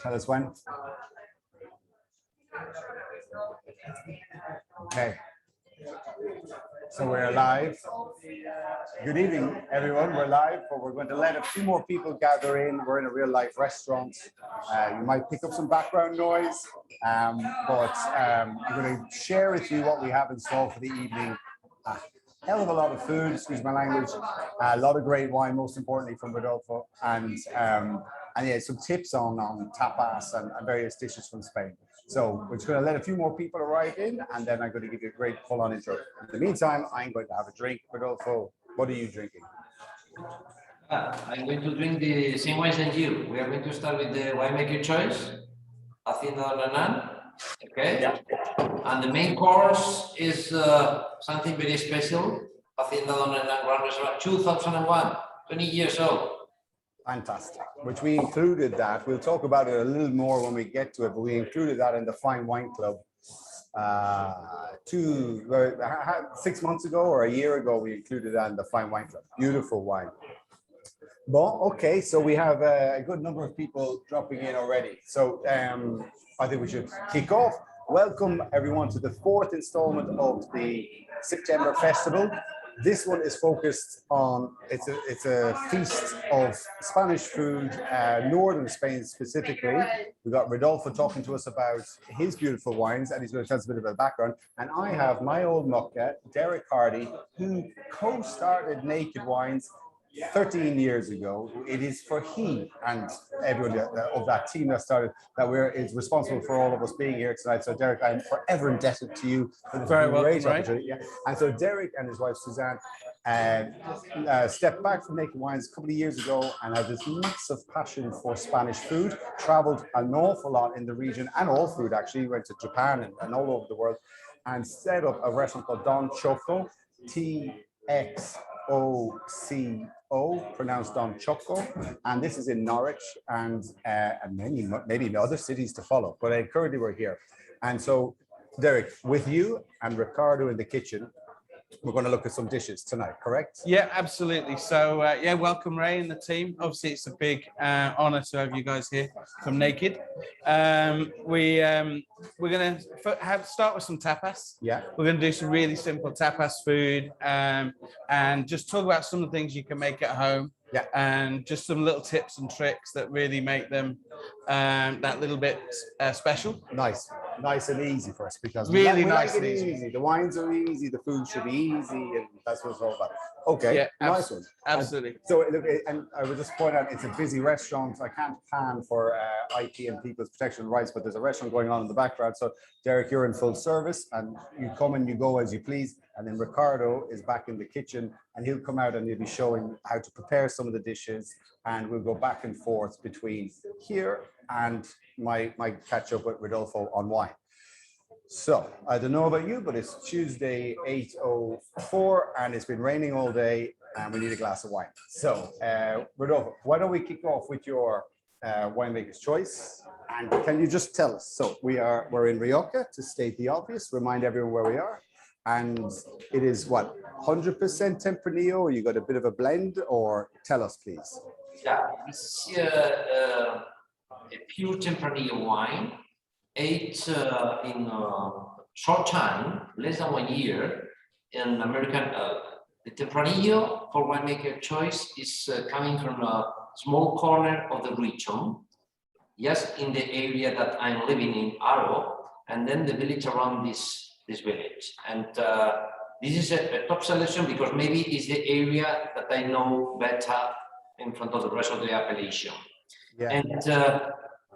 Tell us when. Okay. So we're live. Good evening, everyone. We're live, but we're going to let a few more people gather in. We're in a real life restaurant. You might pick up some background noise, but I'm going to share with you what we have in store for the evening. A hell of a lot of food, excuse my language, a lot of great wine, most importantly from Rodolfo, and yeah, some tips on tapas and various dishes from Spain. So we're just going to let a few more people arrive in, and then I'm going to give you a great full-on intro. In the meantime, I'm going to have a drink. Rodolfo, what are you drinking? I'm going to drink the same wines as you. We are going to start with the winemaker choice, Hacienda Hernan. Okay. Yeah. And the main course is something very special. Hacienda Hernan Grand Reserva, 2001, 20 years old. Fantastic. Which we included that. We'll talk about it a little more when we get to it, but we included that in the Fine Wine Club 6 months ago or a year ago. We included that in the Fine Wine Club. Beautiful wine. Well, okay, so we have a good number of people dropping in already. So I think we should kick off. Welcome everyone to the fourth installment of the September Festival. This one is focused on, it's a feast of Spanish food, northern Spain specifically. We've got Rodolfo talking to us about his beautiful wines, and he's going to tell us a bit about the background. And I have my old mucka, Derek Hardy, who co-started Naked Wines 13 years ago. It is for he and everyone of that team that started that is responsible for all of us being here tonight. So Derek, I'm forever indebted to you for this great opportunity. Yeah. And so Derek and his wife Suzanne stepped back from Naked Wines a couple of years ago and had this massive passion for Spanish food, traveled an awful lot in the region and all food actually, went to Japan and all over the world, and set up a restaurant called Don Choco, TXOCO, pronounced Don Choco, and this is in Norwich and maybe other cities to follow, but currently we're here. And so Derek, with you and Ricardo in the kitchen, we're going to look at some dishes tonight, correct? Yeah, absolutely. So yeah, welcome Ray and the team. Obviously it's a big honor to have you guys here from Naked. We're going to start with some tapas. Yeah. We're going to do some really simple tapas food and just talk about some of the things you can make at home. Yeah. And just some little tips and tricks that really make them that little bit special. Nice and easy for us, because really we nice like and easy. The wines are easy, the food should be easy, and that's what it's all about. Okay, yeah, nice one. Absolutely. So look, and I would just point out, it's a busy restaurant. So I can't pan for IP and people's protection rights, but there's a restaurant going on in the background. So Derek, you're in full service, and you come and you go as you please. And then Ricardo is back in the kitchen, and he'll come out and he'll be showing how to prepare some of the dishes, and we'll go back and forth between here and my catch up with Rodolfo on wine. So I don't know about you, but it's Tuesday 8:04 and it's been raining all day and we need a glass of wine. So Rodolfo, why don't we kick off with your winemaker's choice, and can you just tell us? So we're in Rioja, to state the obvious, remind everyone where we are, and it is what, 100% Tempranillo, or you got a bit of a blend, or tell us please. Yeah, it's a pure Tempranillo wine, aged in a short time, less than 1 year, in American. The Tempranillo for winemaker choice is coming from a small corner of the region, just in the area that I'm living in, Aro, and then the village around this village. And this is a top selection because maybe it's the area that I know better in front of the rest of the appellation. Yeah. And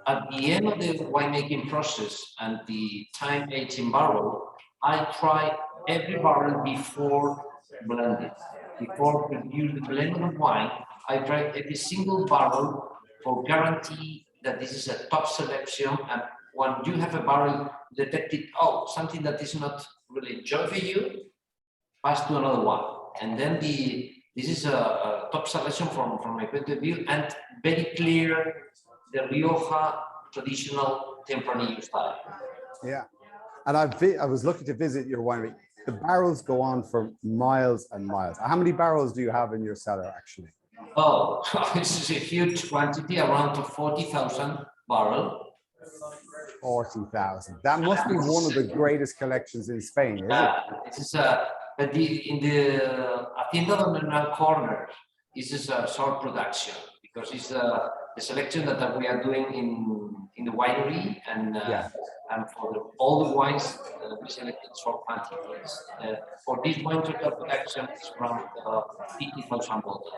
at the end of the winemaking process and the time aging barrel, I try every barrel before blending. Before produce the blend of wine, I try every single barrel for guarantee that this is a top selection. And when you have a barrel detected, something that is not really joy for you, pass to another one. And then this is a top selection from my point of view, and very clear, the Rioja traditional Tempranillo style. Yeah, and I was lucky to visit your winery. The barrels go on for miles and miles. How many barrels do you have in your cellar, actually? Oh, this is a huge quantity, around 40,000 barrel. 40,000. That must be one of the greatest collections in Spain, is it? This is but in the Hacienda de Hernan corner, this is a short production because it's the selection that we are doing in the winery and for all the wines we selected short quantities. For this wine total production is around 50,000 bottles.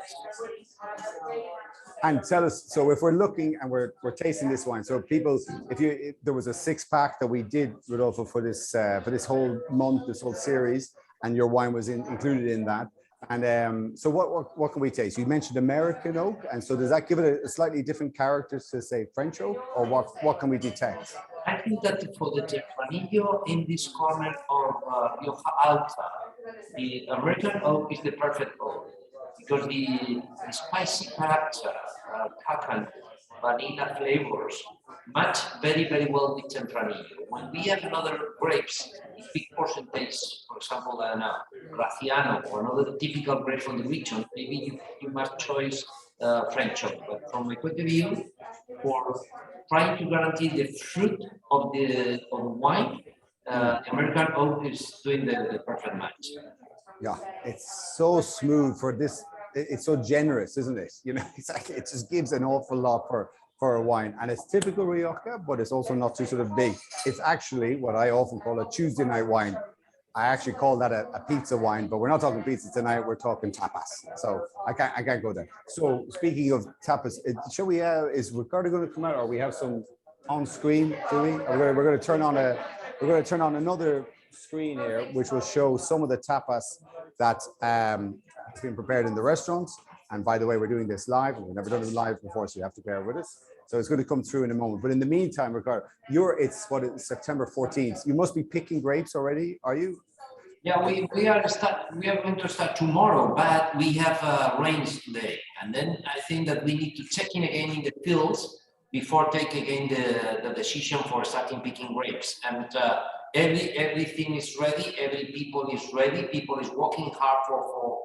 And tell us, so if we're looking and we're tasting this wine, so people, if there was a 6-pack that we did, Rodolfo, for this whole month, this whole series, and your wine was included in that. And so what can we taste? You mentioned American oak, and so does that give it a slightly different character to say French oak, or what can we detect? I think that for the Tempranillo in this corner of Rioja Alta, the American oak is the perfect oak because the spicy character, cacao, vanilla flavors match very, very well with Tempranillo. When we have another grapes, in big percentage, for example, Graciano or another typical grape from the region, maybe you must choose French oak. But from my point of view, for trying to guarantee the fruit of the wine, American oak is doing the perfect match. Yeah, it's so smooth for this. It's so generous, isn't it? You know, it's like it just gives an awful lot for a wine, and it's typical Rioja, but it's also not too sort of big. It's actually what I often call a Tuesday night wine. I actually call that a pizza wine, but we're not talking pizza tonight. We're talking tapas. So I can't go there. So speaking of tapas, shall we? Is Ricardo going to come out, or we have some on screen? Do we? We're going to turn on another screen here, which will show some of the tapas that has been prepared in the restaurants. And by the way, we're doing this live. We've never done it live before, so you have to bear with us. So it's going to come through in a moment. But in the meantime, Ricardo, it's September 14th. You must be picking grapes already, are you? Yeah, we are going to start tomorrow, but we have rains today, and then I think that we need to check in again in the fields before taking again the decision for starting picking grapes. And everything is ready. Every people is ready. People is working hard for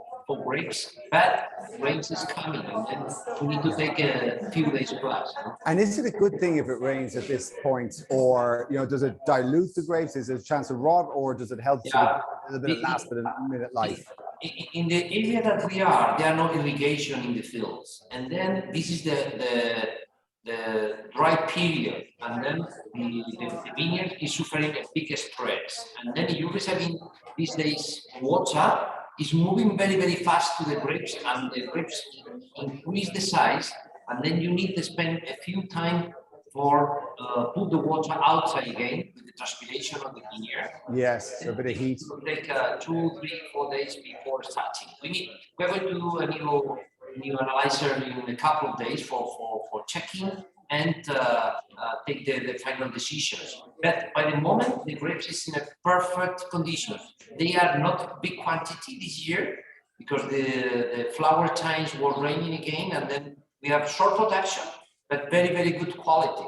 grapes, but rains is coming, and then we need to take a few days plus. And is it a good thing if it rains at this point, or does it dilute the grapes? Is there a chance of rot, or does it help a little bit of last minute life? In the area that we are, there are no irrigation in the fields, and then this is the dry period, and then the vineyard is suffering a big stress, and then you're receiving these days water is moving very, very fast to the grapes, and the grapes increase the size, and then you need to spend a few time for put the water outside again with the transpiration of the vineyard. Yes, a bit of heat. It will take 2, 3, 4 days before starting. We're going to do a new analyzer in a couple of days for checking and take the final decisions. But by the moment, the grapes is in a perfect condition. They are not big quantity this year because the flower times were raining again, and then we have short production, but very, very good quality.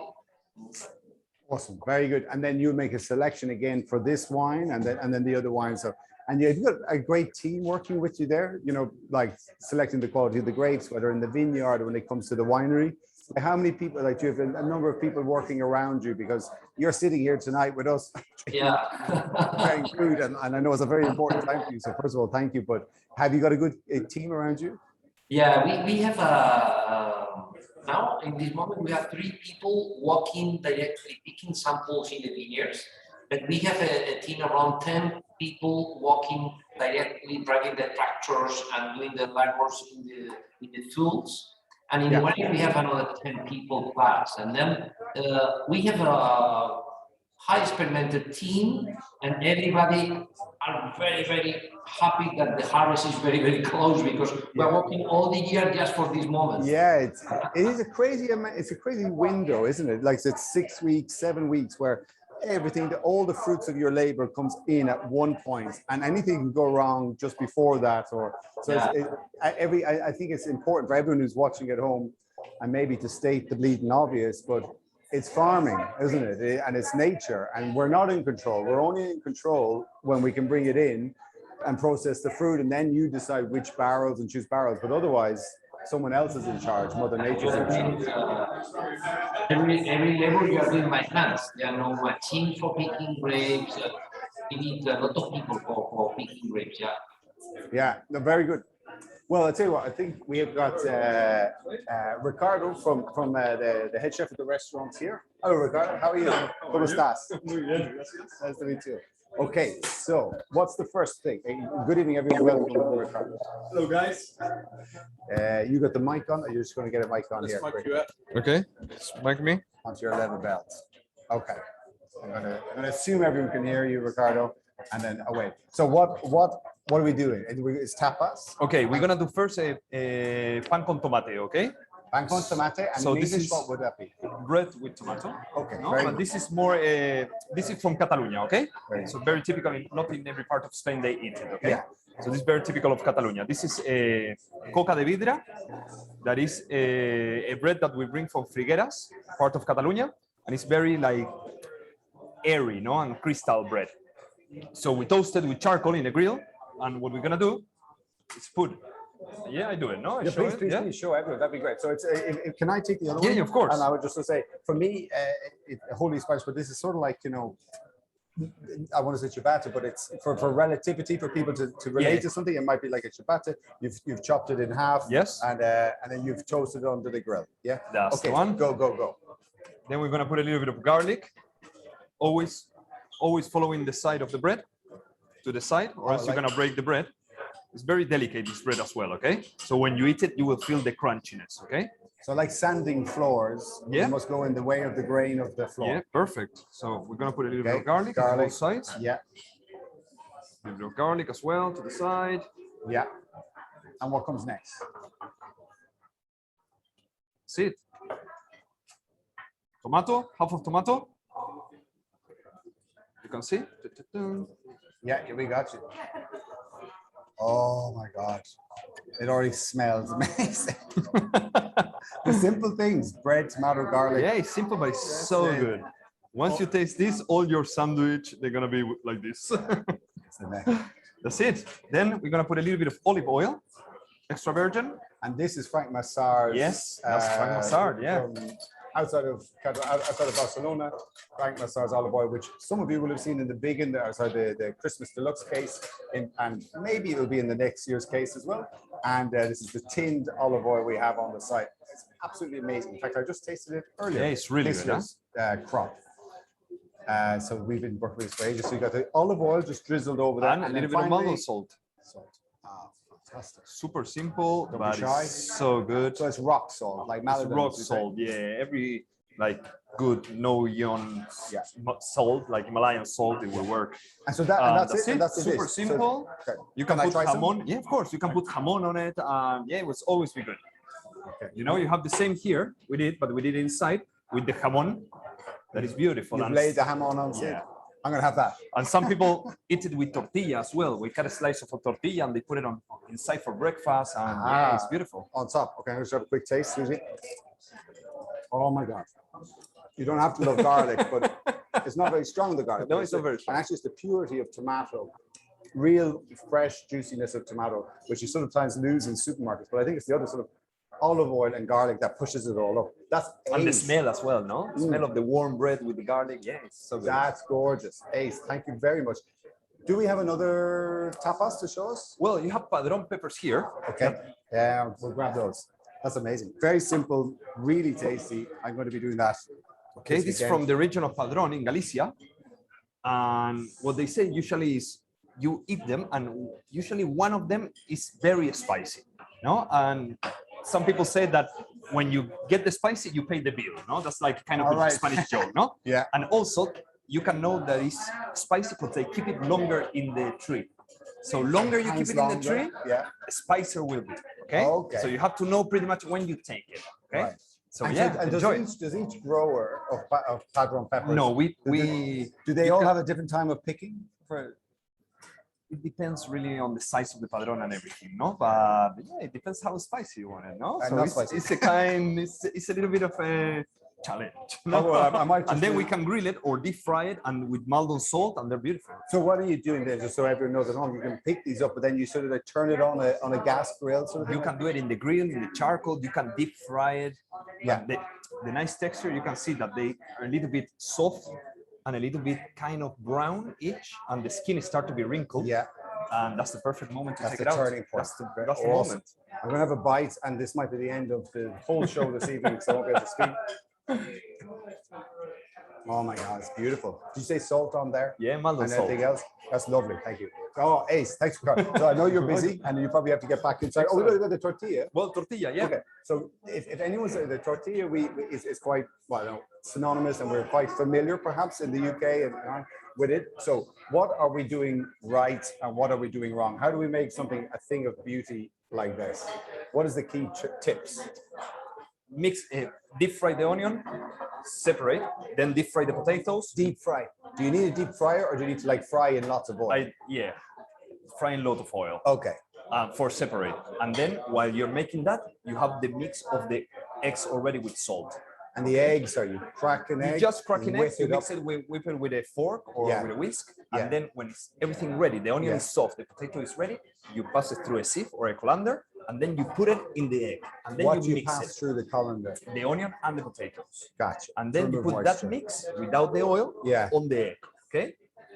Awesome, very good. And then you make a selection again for this wine, and then the other wines. So, and you've got a great team working with you there. Like selecting the quality of the grapes, whether in the vineyard or when it comes to the winery. How many people, like, do you have a number of people working around you, because you're sitting here tonight with us preparing food, and I know it's a very important time for you. So first of all, thank you. But have you got a good team around you? Yeah, we have now in this moment we have 3 people working directly picking samples in the vineyards, but we have a team around 10 people working directly driving the tractors and doing the labors in the fields. And in the winery, we have another 10 people plus. And then we have a high experimented team, and everybody are very, very happy that the harvest is very, very close, because we're working all the year just for this moment. Yeah, it is a crazy amount. It's a crazy window, isn't it? Like it's 6 weeks, 7 weeks, where everything, all the fruits of your labor comes in at one point, and anything can go wrong just before that. I think it's important for everyone who's watching at home, and maybe to state the bleeding obvious, but it's farming, isn't it? And it's nature, and we're not in control. We're only in control when we can bring it in and process the fruit, and then you decide which barrels and choose barrels. But otherwise, someone else is in charge. Mother Nature's in charge. Every level you are doing by hands. There are no machine for picking grapes. We need a lot of people for picking grapes. Yeah. Yeah, no, very good. Well, I'll tell you what, I think we have got Ricardo from the head chef of the restaurant here. Hello, Ricardo. How are you? ¿Cómo estás? Nice to meet you. Okay, so what's the first thing? Good evening, everyone. Welcome, Ricardo. Hello, guys. You got the mic on, or you're just going to get a mic on here? Okay, mic me. Onto your leather belt. Okay. I'm gonna assume everyone can hear you, Ricardo, and then away. So what are we doing? It's tapas. Okay, we're gonna do first a pan con tomate. Okay, Pan con tomate, and So in this English, is- what would that be? bread with tomato. Okay, No, very but good. this is more. This is from Catalonia. Okay, Very so very typical. Not in every part of Spain they eat it. Okay, Yeah. so this is very typical of Catalonia. This is a coca de vidra. That is a bread that we bring from Figueras, part of Catalonia, and it's very like airy, no, and crystal bread. So we toast it with charcoal in a grill, and what we're gonna do is put. Yeah, I do it. No, I Yeah, show it. Yeah. please show everyone. That'd be great. So it's can I take the other Yeah, one? yeah, of course. And I would just say, for me, holy spice, but this is sort of like, I want to say ciabatta, but it's for relativity, for people to relate Yeah. to something. It might be like a ciabatta. You've chopped it in half. Yes. And then you've toasted it onto the grill. Yeah. That's Okay. the one. Go. Then we're gonna put a little bit of garlic, always following the side of the bread to the side, or else you're like- gonna break the bread. It's very delicate, this bread as well, okay? So when you eat it, you will feel the crunchiness, okay? So like sanding floors, Yeah. you must go in the way of the grain of the floor. Yeah, perfect. So we're gonna put a little bit Okay, of garlic on garlic. both sides. Yeah. A little bit of garlic as well to the side. Yeah. And what comes next? That's it. Tomato, half of tomato. You can see. Yeah, we got you. Oh my God. It already smells amazing. The simple things, bread, tomato, garlic. Yeah, it's simple, but it's so it. good. Once you taste this, all your sandwich, they're gonna be like this. It's the next. That's it. Then we're gonna put a little bit of olive oil, extra virgin. And this is Frank Massard's. Yes, that's Frank Massard, yeah. from outside of Barcelona, Frank Massard's olive oil, which some of you will have seen in the big in the outside the Christmas Deluxe case, and maybe it'll be in the next year's case as well. And this is the tinned olive oil we have on the site. It's absolutely amazing. In fact, I just tasted it earlier. Yeah, it's really This good, huh? was, crop. So we've been working with this for ages. So you got the olive oil just drizzled over that, And a then little bit of finally- mother salt. Salt. Ah, fantastic. Super simple, Don't be but shy. it's so good. So it's rock salt, like It's Maladon, rock you say? salt, yeah. Every like good no ion Yeah. salt, like Himalayan salt, it will work. And so that, and that's it. And that's Super it. simple. Okay. You can I put try some? jamon. Yeah, of course. You can put jamon on it. Yeah, it will always be good. Okay. You know, you have the same here with it, but we did it inside with the jamon. That is beautiful. You've And, laid the ham on it. yeah. I'm gonna have that. And some people eat it with tortilla as well. We cut a slice of a tortilla and they put it on inside for breakfast. And yeah, it's Ah. beautiful. On top. Okay, I'm gonna have a quick taste. Excuse me. Oh my God. You don't have to love garlic, but it's not very strong, the garlic. No, but it's not very strong. And actually, it's the purity of tomato, real fresh juiciness of tomato, which you sometimes lose in supermarkets. But I think it's the other sort of olive oil and garlic that pushes it all up. That's And the ace. smell as well, no? The smell of the warm bread with the garlic. Yeah, it's so good. That's gorgeous. Ace. Thank you very much. Do we have another tapas to show us? Well, you have padron peppers here. Okay. Yeah, we'll grab those. That's amazing. Very simple, really tasty. I'm going to be doing that. Okay, this is weekend. from the region of Padron in Galicia. And what they say usually is you eat them, and usually one of them is very spicy, no? And some people say that when you get the spicy, you pay the bill, no? That's like kind of All a right. Spanish joke, no? Yeah. And also, you can know that it's spicy because they keep it longer in the tree. So longer you keep Hands it in the longer. tree, Yeah. spicier will be. Okay. Okay. So you have to know pretty much when you take it. Okay. Right. So And yeah, and enjoy it. does each grower of padron peppers? No, we Do they you all can- have a different time of picking? For it depends really on the size of the padron and everything, no? But yeah, it depends how spicy you want it, no? And So not it's, spicy. it's a kind, it's a little bit of a challenge. Oh, well, I might And just then do- we can grill it or deep fry it and with mild salt, and they're beautiful. So what are you doing there, just so everyone knows at home? You can pick these up, but then you sort of like turn it on a gas grill, sort of You thing? can do it in the grill, in the charcoal. You can deep fry it. Yeah. The nice texture, you can see that they are a little bit soft and a little bit kind of brown-ish, and the skin start to be wrinkled. Yeah, And that's the perfect moment to that's take the it out. turning point. That's the Awesome. moment. I'm gonna have a bite, and this might be the end of the whole show this evening, so I won't be able to speak. Oh my God, it's beautiful. Did you say salt on there? Yeah, mild And salt. anything else? That's lovely. Thank you. Oh, Ace, thanks for coming. So I know you're busy, and you probably have to get back inside. Oh, we got the tortilla. Well, tortilla, yeah. Okay, so if anyone's the tortilla, is quite well synonymous, and we're quite familiar, perhaps in the UK and with it. So what are we doing right, and what are we doing wrong? How do we make something a thing of beauty like this? What is the key tips? Mix, deep fry the onion, separate, then deep fry the potatoes. Deep fry. Do you need a deep fryer, or do you need to like fry in lots of oil? Yeah, fry in lot of oil Okay. for separate. And then while you're making that, you have the mix of the eggs already with salt. And the eggs, are you cracking You eggs? just crack an egg, whisk you it mix up? it, whip it with a fork or Yeah. with a whisk, Yeah. and then when it's everything ready, the onion Yeah. is soft, the potato is ready, you pass it through a sieve or a colander, and then you put it in the egg, and then What you you mix pass it, through the colander? the onion and the potatoes, Gotcha. and then you Remove put that moisture. mix without the oil Yeah. on the egg. Okay,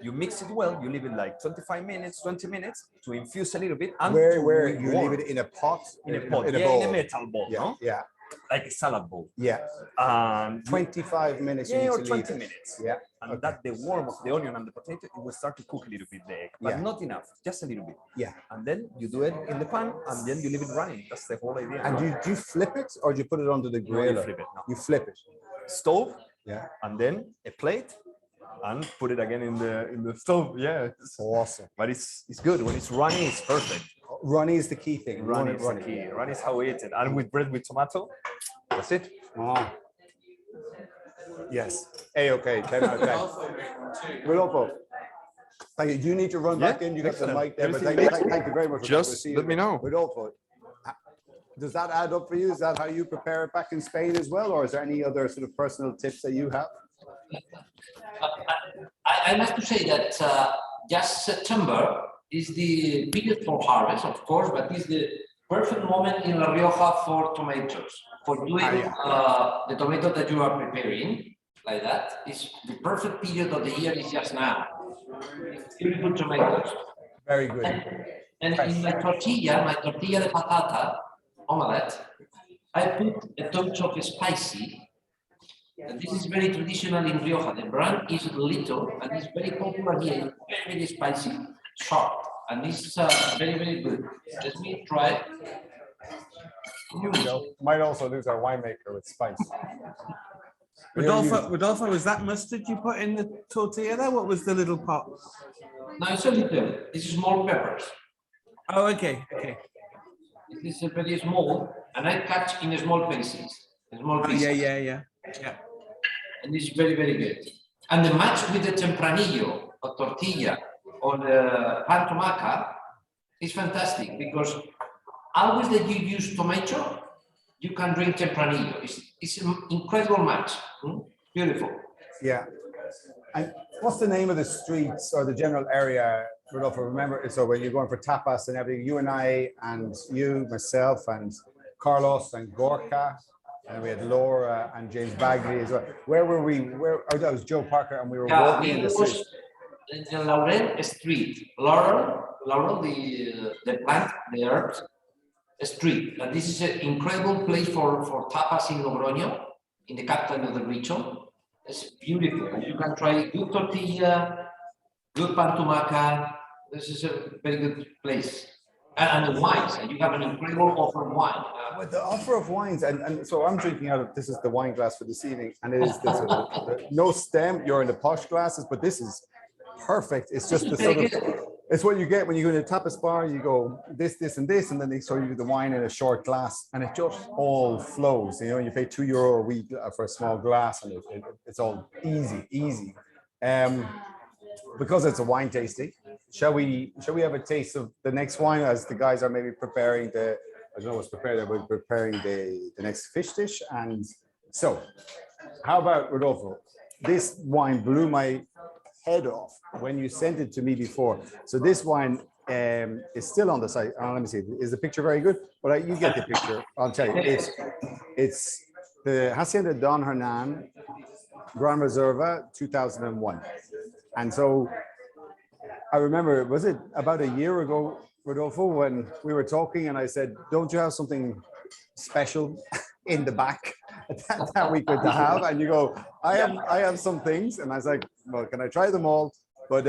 you mix it well. You leave it like 25 minutes, 20 minutes to infuse a little bit. And Where to you warm. leave it in a pot? In a pot, in a yeah, bowl? in a metal bowl, Yeah, no? yeah, Like a salad bowl. yeah. And 25 minutes. You yeah, need or to 20 leave it. minutes. Yeah. And Okay. that the warmth of the onion and the potato, it will start to cook a little bit the egg, but Yeah. not enough, just a little bit. Yeah. And then you do it in the pan, and then you leave it running. That's the whole idea. And do you flip it, or do you put it under the No, grill? you flip it. No. You flip it. Stove, Yeah. and then a plate, and put it again in the stove. Yeah, Awesome. but it's good when it's runny. It's perfect. Runny is the key thing. You want Runny it is the key. Runny is how we eat it, and with bread with tomato. That's it. Oh. Yes. A-okay. 10 out of 10. Rodolfo. Thank you. Do you need to run back Yeah, in? You got the excellent. mic there, but Everything thank you very much. Just We'll see you let me again. know. Rodolfo, does that add up for you? Is that how you prepare it back in Spain as well? Or is there any other sort of personal tips that you have? I must to say that just September is the period for harvest, of course, but it's the perfect moment in La Rioja for tomatoes. For doing the tomato that you are preparing, like that, is the perfect period of the year is just now. Beautiful tomatoes. Very good. And in my tortilla de patata omelette, I put a touch of spicy. And this is very traditional in Rioja. The brand is little and it's very popular here. It's very spicy, sharp, and it's very, very good. Let me try. You know, might also lose our winemaker with spice. Rodolfo, was that mustard you put in the tortilla there? What was the little pot? Now it's a little. This is small peppers. Oh, okay, okay. This is very small, and I cut in small pieces. Small pieces. Yeah. And it's very, very good. And the match with the tempranillo or tortilla or the pan tomaca is fantastic because always that you use tomato, you can drink tempranillo. It's an incredible match. Beautiful. Yeah. And what's the name of the streets or the general area, Rodolfo? Remember, so when you're going for tapas and everything, you and I and you, myself and Carlos and Gorka, and we had Laura and James Bagley as well. Where were we? Oh, that was Joe Parker, and we were walking in the street. In the Laurel Street. Laurel, the plant, the herbs, street. And this is an incredible place for tapas in Logroño, in the capital of the region. It's beautiful. You can try good tortilla, good pan tumaca. This is a very good place. And the wines, and you have an incredible offer of wine. With the offer of wines, and so I'm drinking out of, this is the wine glass for this evening, and it is this, no stem, you're in the posh glasses, but this is perfect. It's just the sort of, it's what you get when you go to a tapas bar, you go this, and this, and then they serve you the wine in a short glass, and it just all flows. You know, you pay €2 a week for a small glass, and it's all easy. Because it's a wine tasting, shall we have a taste of the next wine as the guys are maybe preparing I don't know what's prepared, we're preparing the next fish dish. And so how about Rodolfo? This wine blew my head off when you sent it to me before. So this wine is still on the site. Let me see. Is the picture very good? But you get the picture. I'll tell you. It's the Hacienda Don Hernan Gran Reserva 2001. And so I remember, was it about a year ago, Rodolfo, when we were talking and I said, don't you have something special in the back that we could have? And you go, I have some things. And I was like, well, can I try them all? But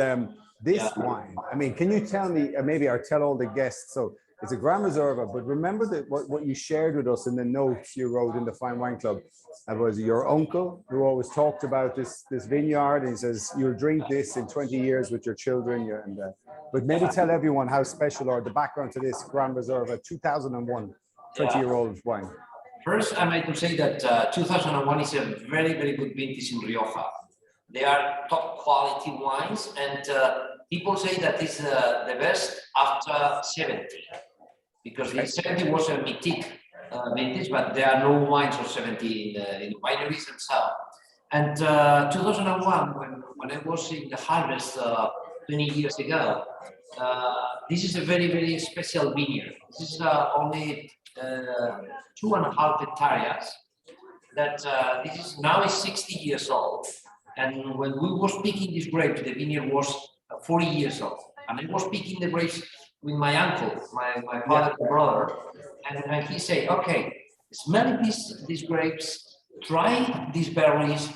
this wine, I mean, can you tell me, maybe I'll tell all the guests. So it's a Gran Reserva, but remember that what you shared with us in the notes you wrote in the Fine Wine Club. It was your uncle who always talked about this vineyard. And he says, you'll drink this in 20 years with your children. But maybe tell everyone how special or the background to this Gran Reserva 2001 20-year-old wine. First, I might say that 2001 is a very, very good vintage in Rioja. They are top quality wines, and people say that it's the best after 70, because the 70 was a mythic vintage, but there are no wines of 70 in the wineries themselves. And 2001, when I was in the harvest 20 years ago, this is a very, very special vineyard. This is only 2.5 hectares. That this is now is 60 years old. And when we were picking this grapes, the vineyard was 40 years old. And I was picking the grapes with my uncle, my father's brother, and he said, okay, smell these grapes, try these berries,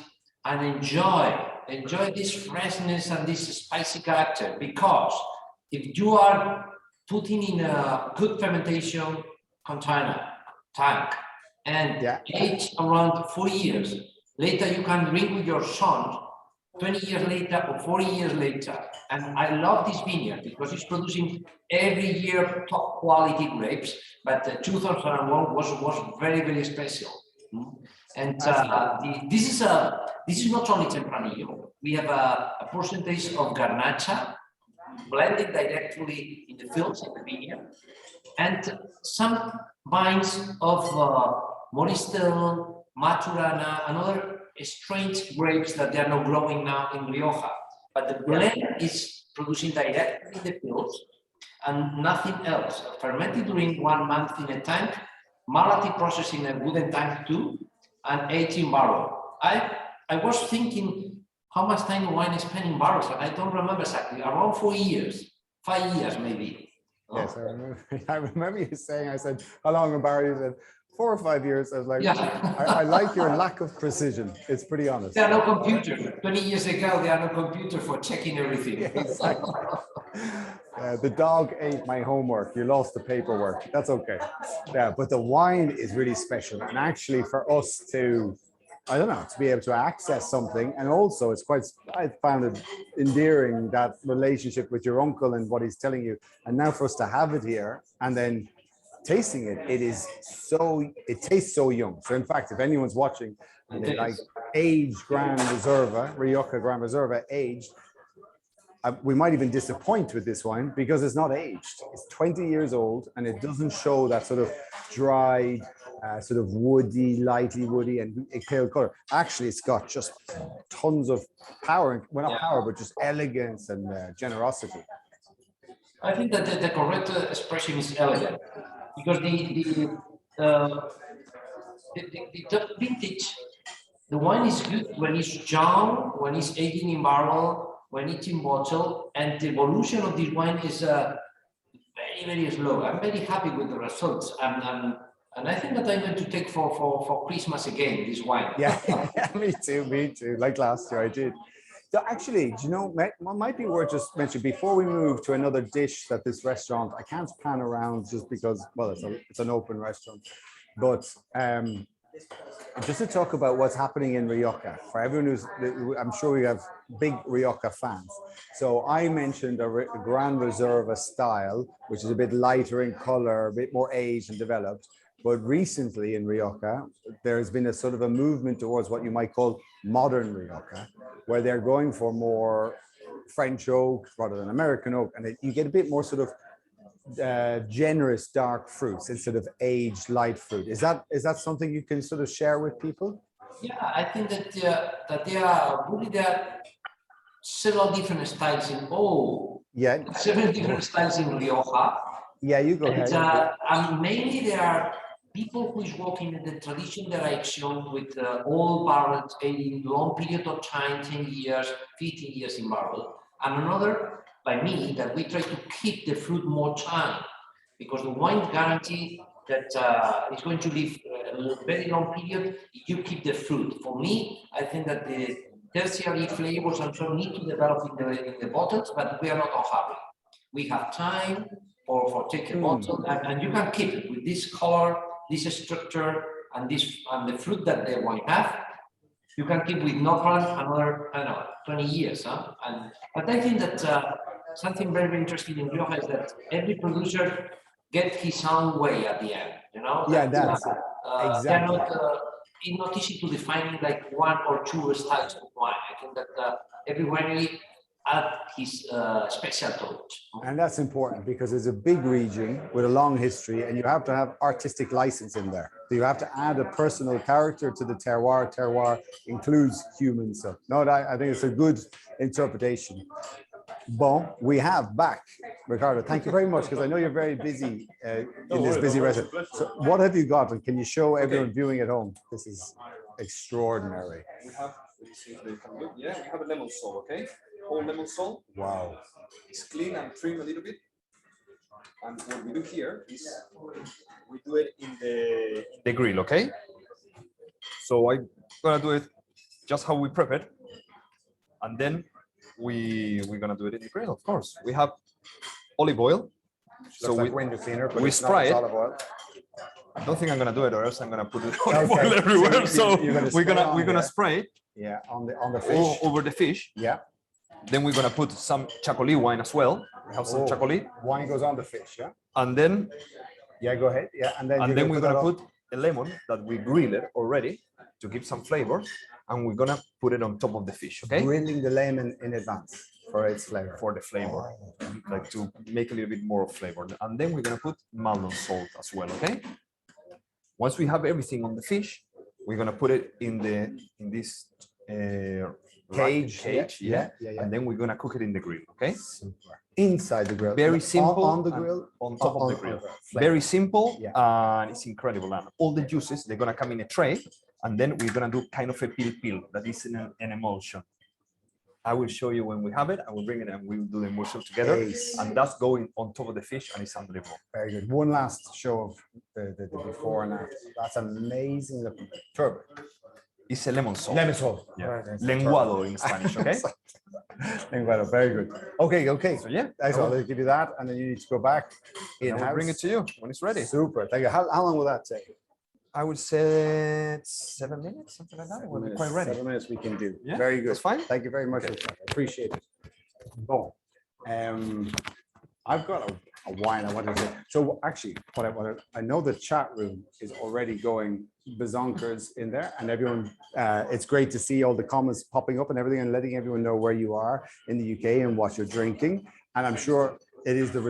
and enjoy this freshness and this spicy character, because if you are putting in a good fermentation container, tank, and age around 4 years, later you can drink with your son 20 years later or 40 years later. And I love this vineyard because it's producing every year top quality grapes, but 2001 was very, very special. And this is not only Tempranillo. We have a percentage of Garnacha blended directly in the fields in the vineyard, and some vines of Moristel, Maturana, and other strange grapes that they are not growing now in Rioja. But the blend is producing directly in the fields and nothing else. Fermented during 1 month in a tank, Malati processed in a wooden tank too, and 18 barrel. I was thinking how much time wine is spent in barrels, and I don't remember exactly, around 4 years, 5 years maybe. Yes, I remember you saying, I said, how long a barrel? You said 4 or 5 years. I was like, I like your lack of precision. It's pretty honest. There are no computers. 20 years ago, there are no computers for checking everything. Yeah, exactly. The dog ate my homework. You lost the paperwork. That's okay. Yeah, but the wine is really special. And actually for us to, I don't know, to be able to access something. And also it's quite, I found it endearing, that relationship with your uncle and what he's telling you. And now for us to have it here and then tasting it, it tastes so young. So in fact, if anyone's watching and they like aged Gran Reserva, Rioja Gran Reserva aged, we might even disappoint with this wine because it's not aged. It's 20 years old and it doesn't show that sort of dried, sort of woody, lightly woody and pale color. Actually, it's got just tons of power, well, not power, but just elegance and generosity. I think that the correct expression is elegant, because the vintage, the wine is good when it's young, when it's aging in barrel, when it's in bottle, and the evolution of this wine is very, very slow. I'm very happy with the results, and I think that I'm going to take for Christmas again this wine. Yeah, me too. Like last year, I did. So actually, do you know, what might be worth just mentioning before we move to another dish that this restaurant, I can't pan around just because, well, it's an open restaurant, but just to talk about what's happening in Rioja, for everyone who's, I'm sure we have big Rioja fans. So I mentioned a Gran Reserva style, which is a bit lighter in color, a bit more aged and developed. But recently in Rioja, there has been a sort of a movement towards what you might call modern Rioja, where they're going for more French oak rather than American oak. And you get a bit more sort of generous dark fruits instead of aged light fruit. Is that something you can sort of share with people? Yeah, I think that there are really several different styles in Yeah. several different styles in Rioja. Yeah, you go And, ahead. and mainly there are people who is working in the traditional direction with old barrels aging long period of time, 10 years, 15 years in barrel. And another, by me, that we try to keep the fruit more time because the wine guarantee that it's going to live a very long period if you keep the fruit. For me, I think that the tertiary flavors and so need to develop in the bottles, but we are not on hurry. We have time for take a bottle, and you can keep it with this color, this structure, and the fruit that the wine have. You can keep with no problem another, I don't know, 20 years. But I think that something very, very interesting in Rioja is that every producer gets his own way at the end. You know. Yeah, that's it. Exactly. It's not easy to define like one or two styles of wine. I think that every winery add his special touch. And that's important because it's a big region with a long history and you have to have artistic license in there. So you have to add a personal character to the terroir. Terroir includes human stuff. No, I think it's a good interpretation. Bon, we have back, Ricardo. Thank you very much because I know you're very busy in this busy restaurant. So what have you got and can you show everyone viewing at home? This is extraordinary. We have, we have a lemon salt, okay? Whole lemon salt. Wow. It's clean and trim a little bit. And what we do here is we do it in the grill, okay? So I'm gonna do it just how we prep it. And then we're gonna do it in the grill, of course. We have olive oil. So like window cleaner, but we it's spray not it. olive oil. I don't think I'm gonna do it, or else I'm gonna put it olive oil everywhere. So we're gonna spray it. Yeah, on the fish. Over the fish. Yeah. Then we're gonna put some chocolate wine as well. We have some chocolate. Wine goes on the fish, yeah. And then go ahead. Yeah, and then we're gonna put a lemon that we grilled already to give some flavor, and we're gonna put it on top of the fish. Okay. Grilling the lemon in advance for its flavor. For the flavor, like to make a little bit more of flavor. And then we're gonna put Maldon salt as well. Okay. Once we have everything on the fish, we're gonna put it in this cage. Yeah. And then we're gonna cook it in the grill. Okay. Super. Inside the grill. Very simple. On the grill. On top of the grill. Very simple, and it's incredible. And all the juices, they're gonna come in a tray, and then we're gonna do kind of a pil that is an emulsion. I will show you when we have it. I will bring it and we will do the emulsion together. Nice. And that's going on top of the fish, and it's unbelievable. Very good. One last show of the before and after. That's amazing looking. Turbo. It's a lemon salt. Lemon salt. Yeah. Lenguado in Spanish, okay? Lenguado, very good. Okay. So yeah. I'll give you that, and then you need to go back in. I'll bring it to you when it's ready. Super. Thank you. How long will that take? I would say 7 minutes, something like that. We'll be quite ready. 7 minutes we can do. Yeah, very good. That's fine. Thank you very much. Okay. Appreciate it. Bon. I've got a wine I wanted to say. So actually, I know the chat room is already going bazonkers in there, and everyone, it's great to see all the comments popping up and everything and letting everyone know where you are in the UK and what you're drinking. And I'm sure it is the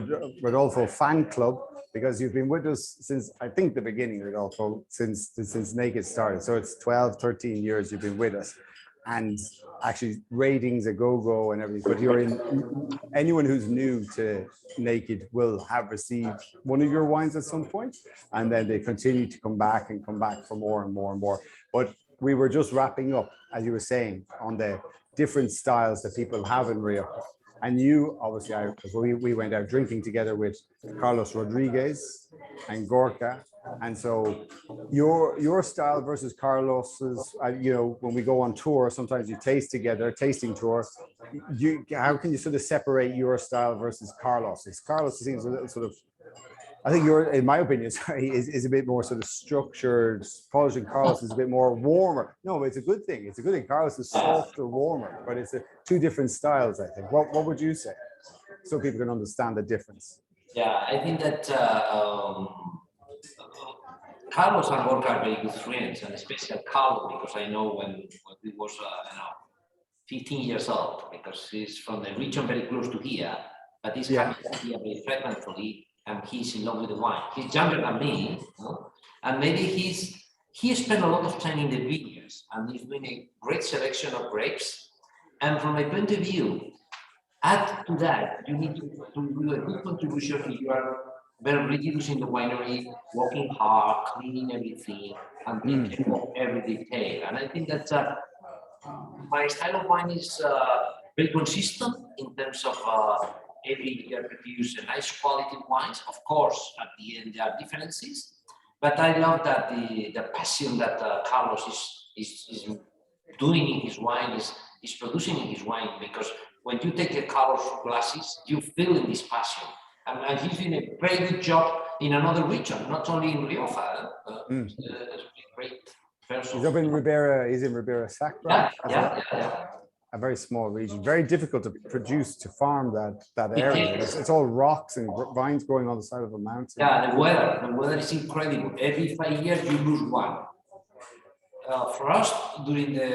Rodolfo fan club, because you've been with us since, I think, the beginning, Rodolfo, since Naked started. So it's 12, 13 years you've been with us. And actually ratings a go-go and everything. But anyone who's new to Naked will have received one of your wines at some point. And then they continue to come back for more and more and more. But we were just wrapping up, as you were saying, on the different styles that people have in Rio. And you, obviously, we went out drinking together with Carlos Rodriguez and Gorka. And so your style versus Carlos's, when we go on tour, sometimes you taste together, tasting tour. How can you sort of separate your style versus Carlos's? Carlos seems a little sort of, I think in my opinion, is a bit more sort of structured. Polish and Carlos is a bit more warmer. No, it's a good thing. It's a good thing. Carlos is softer, warmer, but it's two different styles, I think. What would you say? So people can understand the difference. Yeah, I think that Carlos and Gorka are very good friends, and especially Carlos, because I know when he was 15 years old, because he's from the region very close to here, but he's coming here very frequently. And he's in love with the wine. He's younger than me, and maybe he spent a lot of time in the vineyard. years, and he's doing a great selection of grapes. And from my point of view, add to that, you need to do a good contribution if you are very rigorous in the winery, working hard, cleaning everything, and taking care of every detail. And I think that my style of wine is very consistent in terms of every year produce a nice quality wines. Of course, at the end there are differences, but I love that the passion that Carlos is doing in his wine is producing in his wine, because when you take a Carlos glasses, you feel in this passion. And he's doing a very good job in another region, not only in Rioja. Great person. He's up in Riviera. He's in Riviera Sacramento. Yeah. A very small region, very difficult to produce, to farm that area. It's all rocks and vines growing on the side of a mountain. Yeah, the weather is incredible. Every 5 years you lose one. Frost during the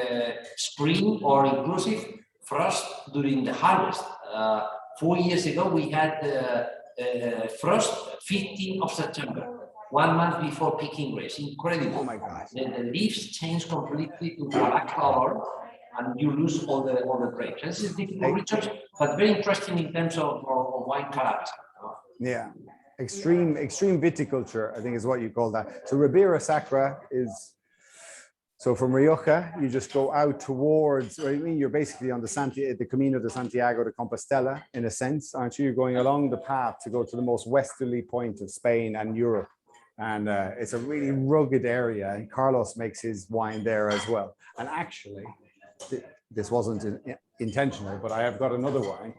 spring, or inclusive frost during the harvest. 4 years ago we had frost 15th of September, 1 month before picking grapes. Incredible. Oh my God. The leaves change completely to black color, and you lose all the grapes. This is difficult research, but very interesting in terms of wine character. Yeah, extreme viticulture, I think is what you call that. So Riviera Sacra is, so from Rioja, you just go out towards, I mean, you're basically on the Camino de Santiago de Compostela, in a sense, aren't you? You're going along the path to go to the most westerly point of Spain and Europe. And it's a really rugged area, and Carlos makes his wine there as well. And actually, this wasn't intentional, but I have got another wine.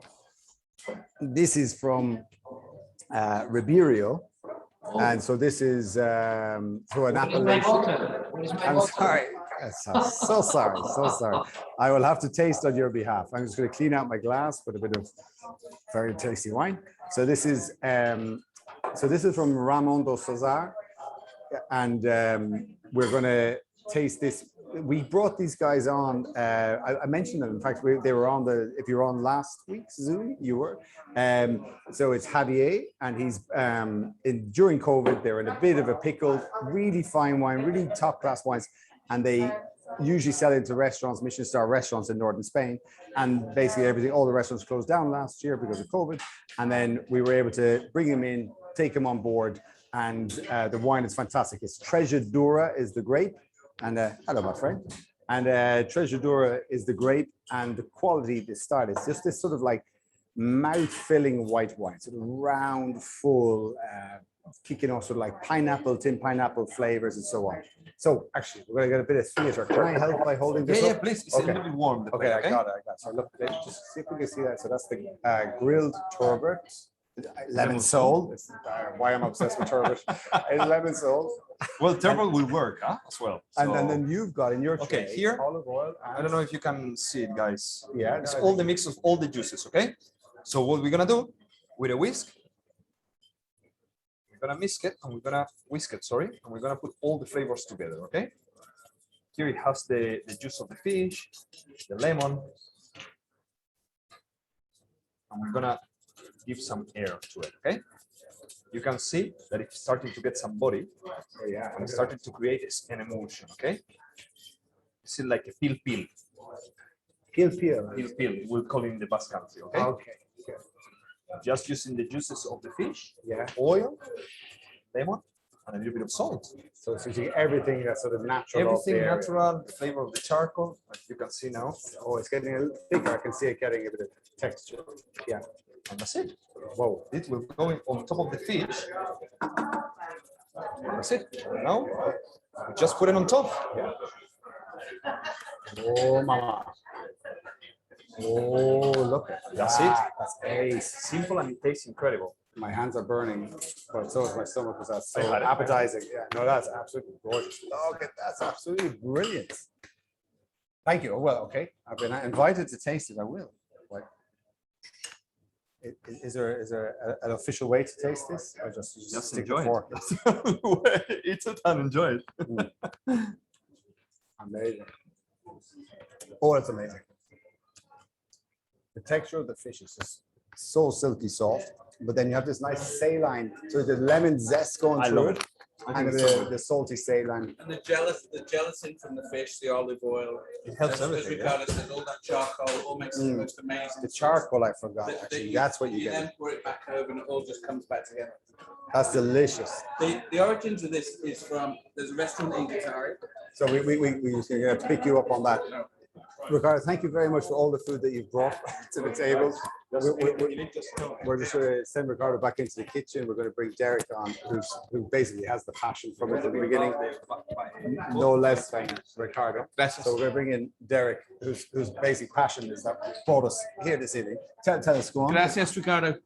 This is from Ribeiro. And so this is through an appellation. I'm sorry. So sorry. I will have to taste on your behalf. I'm just going to clean out my glass with a bit of very tasty wine. So this is from Ramon do Cesar, and we're going to taste this. We brought these guys on. I mentioned them. In fact, they were on if you were on last week's Zoom, you were. So it's Javier, and he's during COVID, they're in a bit of a pickle. Really fine wine, really top class wines, and they usually sell into restaurants, Michelin-star restaurants in northern Spain. And basically all the restaurants closed down last year because of COVID. And then we were able to bring them in, take them on board, and the wine is fantastic. It's Treasure Dura is the grape. And hello, my friend. And Treasure Dura is the grape, and the quality, the style, is just this sort of like mouth-filling white wine, sort of round, full, kicking off sort of like tin pineapple flavors and so on. So actually, we're gonna get a bit of theater. Can I help by holding this up? Yeah, please. It's a little bit warm. Okay, I got it. So look, let's just see if we can see that. So that's the grilled turbot, lemon sole. Why I'm obsessed with turbot. It's lemon sole. Well, turbot will work as well. So, and then you've got in your tray, okay, here, olive oil. I don't know if you can see it, guys. Yeah, it's all the mix of all the juices. Okay. So what we're gonna do with a whisk, we're gonna whisk it, sorry, and we're gonna put all the flavors together. Okay. Here it has the juice of the fish, the lemon, and we're gonna give some air to it. Okay. You can see that it's starting to get some body. Oh, yeah. And it's starting to create an emulsion. Okay. It's like a pil. Pil. We'll call it in the Basque country. Okay. Okay. Just using the juices of the fish, yeah, oil, lemon, and a little bit of salt. So you get everything that's sort of natural. Everything natural, the flavor of the charcoal, like you can see now. Oh, it's getting a little thicker. I can see it getting a bit of texture. Yeah. And that's it. Whoa. It will go on top of the fish. And that's it. Now, we just put it on top. Yeah. Oh, mama. Oh, look at that. That's it. That's ace. Simple, and it tastes incredible. My hands are burning, but so is my stomach because that's so appetizing. Yeah, no, that's absolutely gorgeous. Look at that's absolutely brilliant. Thank you. Well, okay. I've been invited to taste it. I will. Like, is there an official way to taste this, or just stick enjoy the fork? it. Eat it and enjoy it. Amazing. Oh, it's amazing. The texture of the fish is just so silky soft, but then you have this nice saline, so the lemon zest going through it. and the salty saline. And the gelatin from the fish, the olive oil. It helps as everything. Ricardo said, all that charcoal all makes it the most amazing. The charcoal, I forgot. That Actually, that's what you You get. then pour it back over and it all just comes back together. That's delicious. The origins of this is from, there's a restaurant in Qatar. So we're going to pick you up on that. Ricardo, thank you very much for all the food that you've brought to the table. We're just going to send Ricardo back into the kitchen. We're going to bring Derek on, who basically has the passion from it from the beginning. No less than Ricardo. So we're going to bring in Derek, whose basic passion is that brought us here this evening. Tell us, go on. Gracias, Ricardo.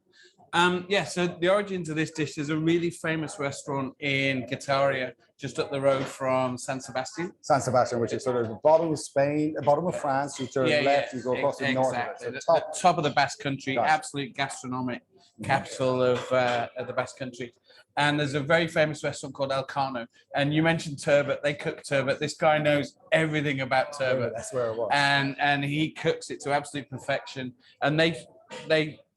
So the origins of this dish, there's a really famous restaurant in Guetaria, just up the road from San Sebastian. San Sebastian, which is sort of the bottom of Spain, the bottom of France. You turn left, you go across the north. Exactly. So The top of the Basque country, absolute gastronomic capital of the Basque country. And there's a very famous restaurant called El Cano. And you mentioned turbot. They cook turbot. This guy knows everything about turbot. That's where it was. And he cooks it to absolute perfection. And they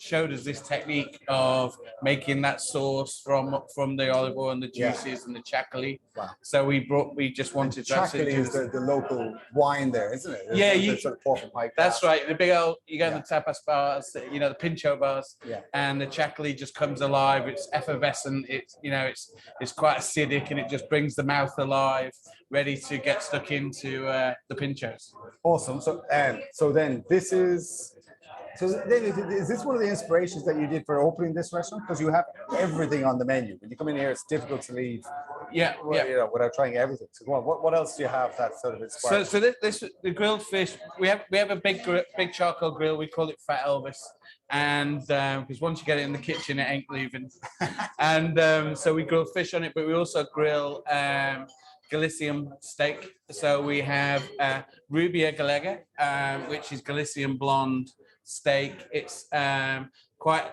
showed us this technique of making that sauce from the olive oil and the juices and the chacoli. Wow. So we just wanted to Chacoli is the local wine there, isn't it? Yeah, It's sort of pork and pie. that's right. The big old, you go to the tapas bars, the pincho bars, Yeah. and the chacoli just comes alive. It's effervescent. It's quite acidic, and it just brings the mouth alive, ready to get stuck into the pinchos. Awesome. So then this is. So then is this one of the inspirations that you did for opening this restaurant? Because you have everything on the menu. When you come in here, it's difficult to leave. Without trying everything. So go on. What else do you have that sort of inspires? So the grilled fish. We have a big charcoal grill. We call it Fat Elvis, and because once you get it in the kitchen, it ain't leaving. And so we grill fish on it, but we also grill Galician steak. So we have Rubia Galega, which is Galician blonde steak. It's quite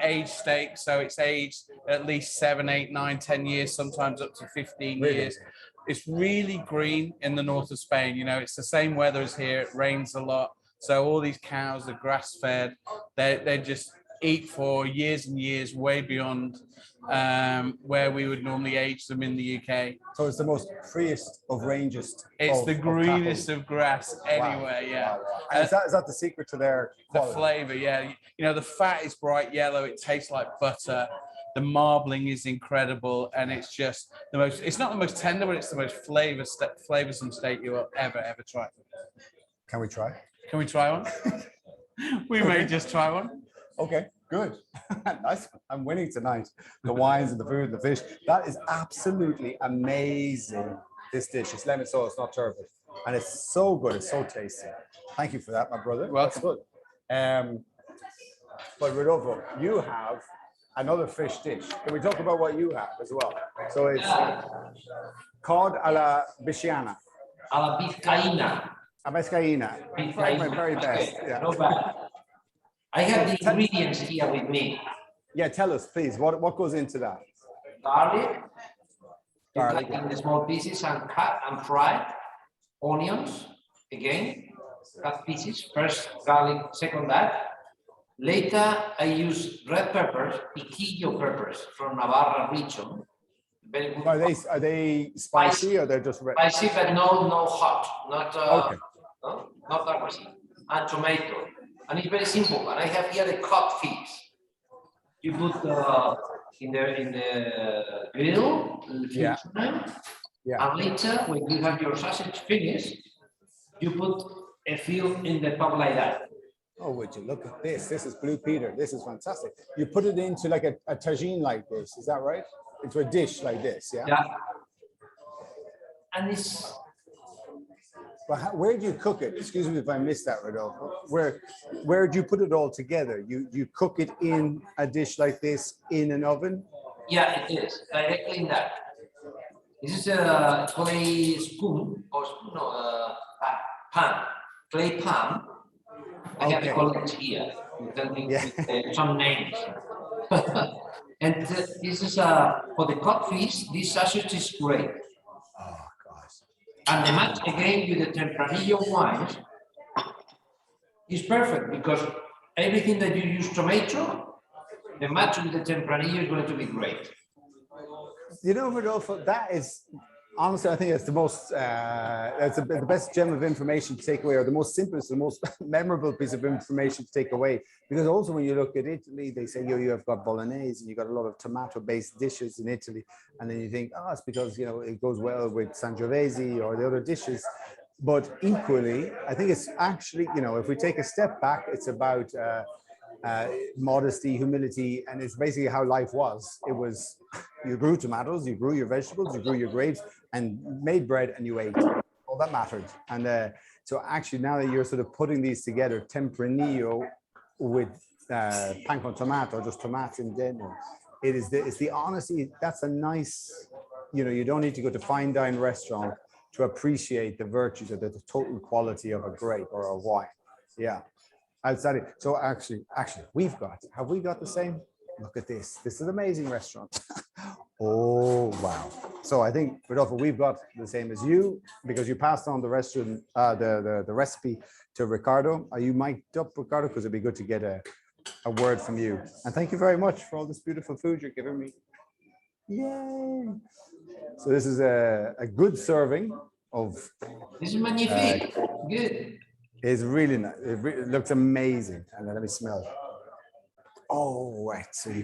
aged steak, so it's aged at least 7, 8, 9, 10 years, sometimes up to 15 years. It's really green in the north of Spain. It's the same weather as here. It rains a lot, so all these cows are grass fed. They just eat for years and years, way beyond where we would normally age them in the UK. So it's the most freest of ranges. It's the greenest of grass anywhere. Wow. And is that the secret to their quality? The flavor? Yeah. The fat is bright yellow. It tastes like butter. The marbling is incredible, and it's just the most. It's not the most tender, but it's the most flavorsome steak you will ever try. Can we try? Can we try one? We may just try one. Okay, good. Nice. I'm winning tonight. The wines and the food and the fish. That is absolutely amazing. This dish. It's lemon sauce, not turbot. And it's so good. It's so tasty. Thank you for that, my brother. Welcome. That's good. But Rodolfo, you have another fish dish. Can we talk about what you have as well? So it's cod a la Bisciana. A la Vizcaína. A Vizcaína. My very best. Okay, Yeah. no bad. I have the ingredients here with me. Yeah, tell us, please. What goes into that? Garlic. Garlic. In small pieces and cut and fried. Onions, again, cut pieces. First garlic, second that. Later, I use red peppers, piquillo peppers from Navarra region. Very good. Are they spicy or they're just red? Spicy, but no hot, Okay. not spicy. And tomato, and it's very simple. And I have here the cod fish. You put in the grill, Yeah. And later, when you have your sausage finished, you put a few in the top like that. Oh, would you look at this? This is Blue Peter. This is fantastic. You put it into like a tagine like this. Is that right? Into a dish like this, yeah? Yeah. And it's. But where do you cook it? Excuse me if I missed that, Rodolfo. Where do you put it all together? You cook it in a dish like this in an oven? Yeah, it is directly in that. This is a clay spoon or pan, clay pan. I have the colors here. With some names. And this is for the codfish. This sausage is great. Oh gosh! And the match again with the Tempranillo wines is perfect because everything that you use tomato, the match with the Tempranillo is going to be great. You know, Rodolfo, that is honestly, I think it's the most, it's the best gem of information to take away, or the most simplest, the most memorable piece of information to take away. Because also, when you look at Italy, they say you have got bolognese, and you got a lot of tomato-based dishes in Italy, and then you think, oh, it's because it goes well with Sangiovese or the other dishes. But equally, I think it's actually, if we take a step back, it's about modesty, humility, and it's basically how life was. It was, you grew tomatoes, you grew your vegetables, you grew your grapes, and made bread, and you ate. All that mattered. And so actually, now that you're sort of putting these together, tempranillo with pan con tomato, just tomatoes in general, it's the honesty. That's a nice, you don't need to go to fine dine restaurant to appreciate the virtues of the total quality of a grape or a wine. Yeah. Outside it. So actually, have we got the same? Look at this. This is an amazing restaurant. Oh, wow. So I think, Rodolfo, we've got the same as you, because you passed on the restaurant, the recipe to Ricardo. Are you mic'd up, Ricardo? Because it'd be good to get a word from you. And thank you very much for all this beautiful food you're giving me. Yay. So this is a good serving of. This is magnifique. Good. It's really nice. It looks amazing. And then let me smell. Oh, right. So I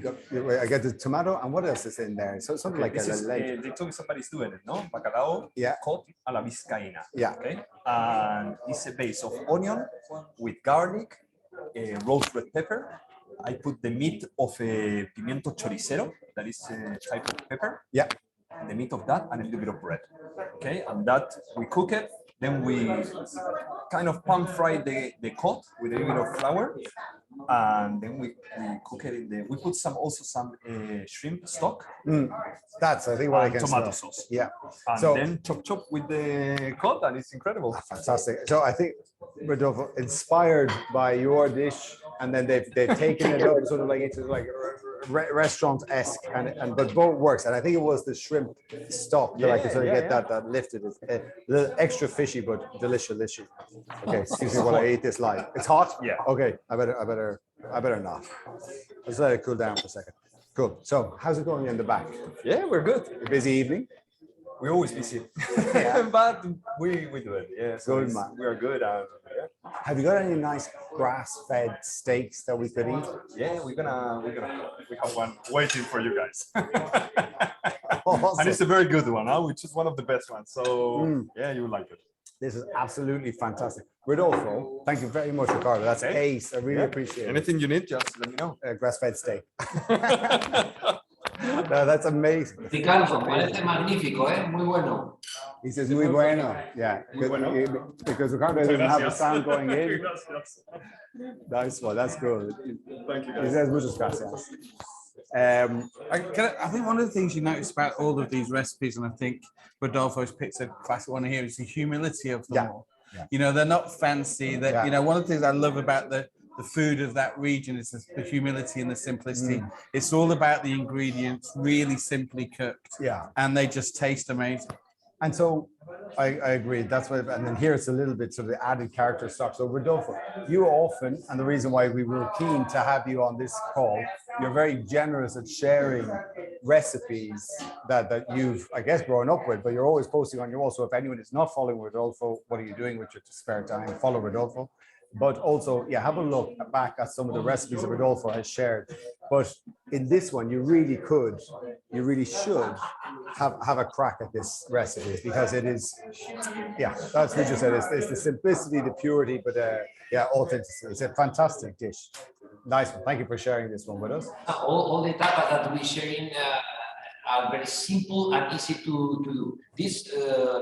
got the tomato, and what else is in there? So something like this is, they told me somebody's doing it, no? Bacalao, cut a la vizcaína. Yeah. Okay. And it's a base of onion with garlic, roast red pepper. I put the meat of a pimiento choricero, that is a type of pepper. Yeah. The meat of that, and a little bit of bread. Okay. And that we cook it. Then we kind of pan fry the cod with a little bit of flour, and then we cook it we put some shrimp stock. That's, I think, what I can tomato smell. sauce. Yeah. And So then chop with the cod, and it's incredible. fantastic. So I think, Rodolfo, inspired by your dish, and then they've taken it up sort of like into like restaurant-esque, and but both works. And I think it was the shrimp stock that I could sort of get that lifted. It's a little extra fishy, but delicious. Okay, excuse me while I eat this live. It's hot? Yeah. Okay, I better not. Let's let it cool down for a second. Cool. So how's it going in the back? Yeah, we're good. A busy evening? We're always busy, Yeah. but we do it. Yeah, so Good, man. we are good. Have you got any nice grass-fed steaks that we could eat? Yeah, we have one waiting for you guys. Awesome. And it's a very good one, which is one of the best ones. So yeah, you will like it. This is absolutely fantastic. Rodolfo, thank you very much, Ricardo. That's ace. I really appreciate it. Anything you need, just let me know. Grass-fed steak. No, that's amazing. Ricardo, parece magnífico, muy bueno. He says, muy bueno. Yeah, because Ricardo doesn't have the sound going in. Nice one. That's good. Thank you, He guys. says, muchas gracias. I think one of the things you notice about all of these recipes, and I think Rodolfo's picked a classic one here, is the humility of them all. Yeah. They're not fancy. That one of the things I love about the food of that region is the humility and the simplicity. It's all about the ingredients, really simply cooked. Yeah. And they just taste amazing. And so I agree. That's what, and then here it's a little bit sort of the added character stuff. So Rodolfo, you often, and the reason why we were keen to have you on this call, you're very generous at sharing recipes that you've, I guess, grown up with, but you're always posting on your wall. So if anyone is not following Rodolfo, what are you doing with your spare time? Follow Rodolfo. But also, have a look back at some of the recipes that Rodolfo has shared. But in this one, you really should have a crack at this recipe, because it is, that's what you said. It's the simplicity, the purity, but authenticity. It's a fantastic dish. Nice one. Thank you for sharing this one with us. All the tapas that we sharing are very simple and easy to do. This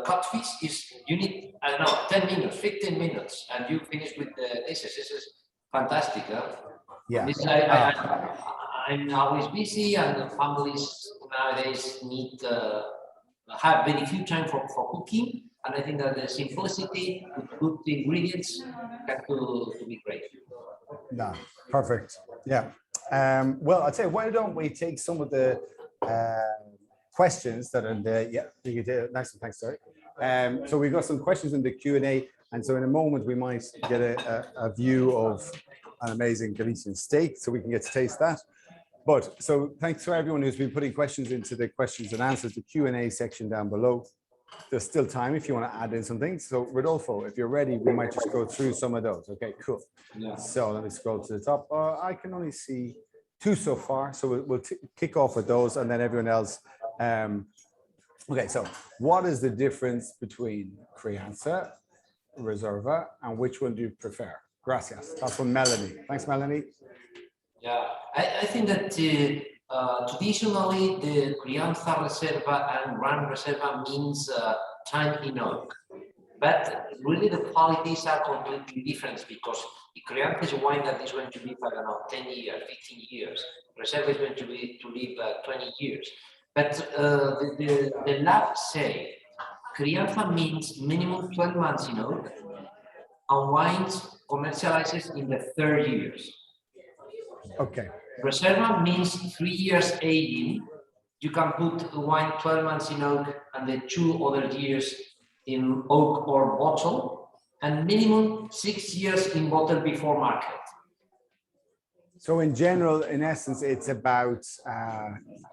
cut fish you need, I don't know, 10 minutes, 15 minutes, and you finish with the dishes. This is fantastic. Yeah. I'm always busy, and the families nowadays need have very few time for cooking, and I think that the simplicity with good ingredients can to be great. No, perfect. Yeah. Well, I'd say, why don't we take some of the questions that are there? Yeah, you did. Nice one. Thanks, sorry. So we've got some questions in the Q&A, and so in a moment we might get a view of an amazing Galician steak, so we can get to taste that. But so thanks for everyone who's been putting questions into the questions and answers, the Q&A section down below. There's still time if you want to add in some things. So Rodolfo, if you're ready, we might just go through some of those. Okay, cool. Yeah. So let me scroll to the top. I can only see 2 so far. So we'll kick off with those and then everyone else. Okay, so what is the difference between Crianza, Reserva, and which one do you prefer? Gracias. That's from Melanie. Thanks, Melanie. Yeah, I think that traditionally the Crianza Reserva and Gran Reserva means time in oak, but really the qualities are completely different because the Crianza is a wine that is going to live, I don't know, 10 years, 15 years. Reserva is going to live 20 years. But the lab say Crianza means minimum 12 months in oak, and wines commercializes in the 3rd years. Okay. Reserva means 3 years aging. You can put the wine 12 months in oak and the 2 other years in oak or bottle, and minimum 6 years in bottle before market. So in general, in essence, it's about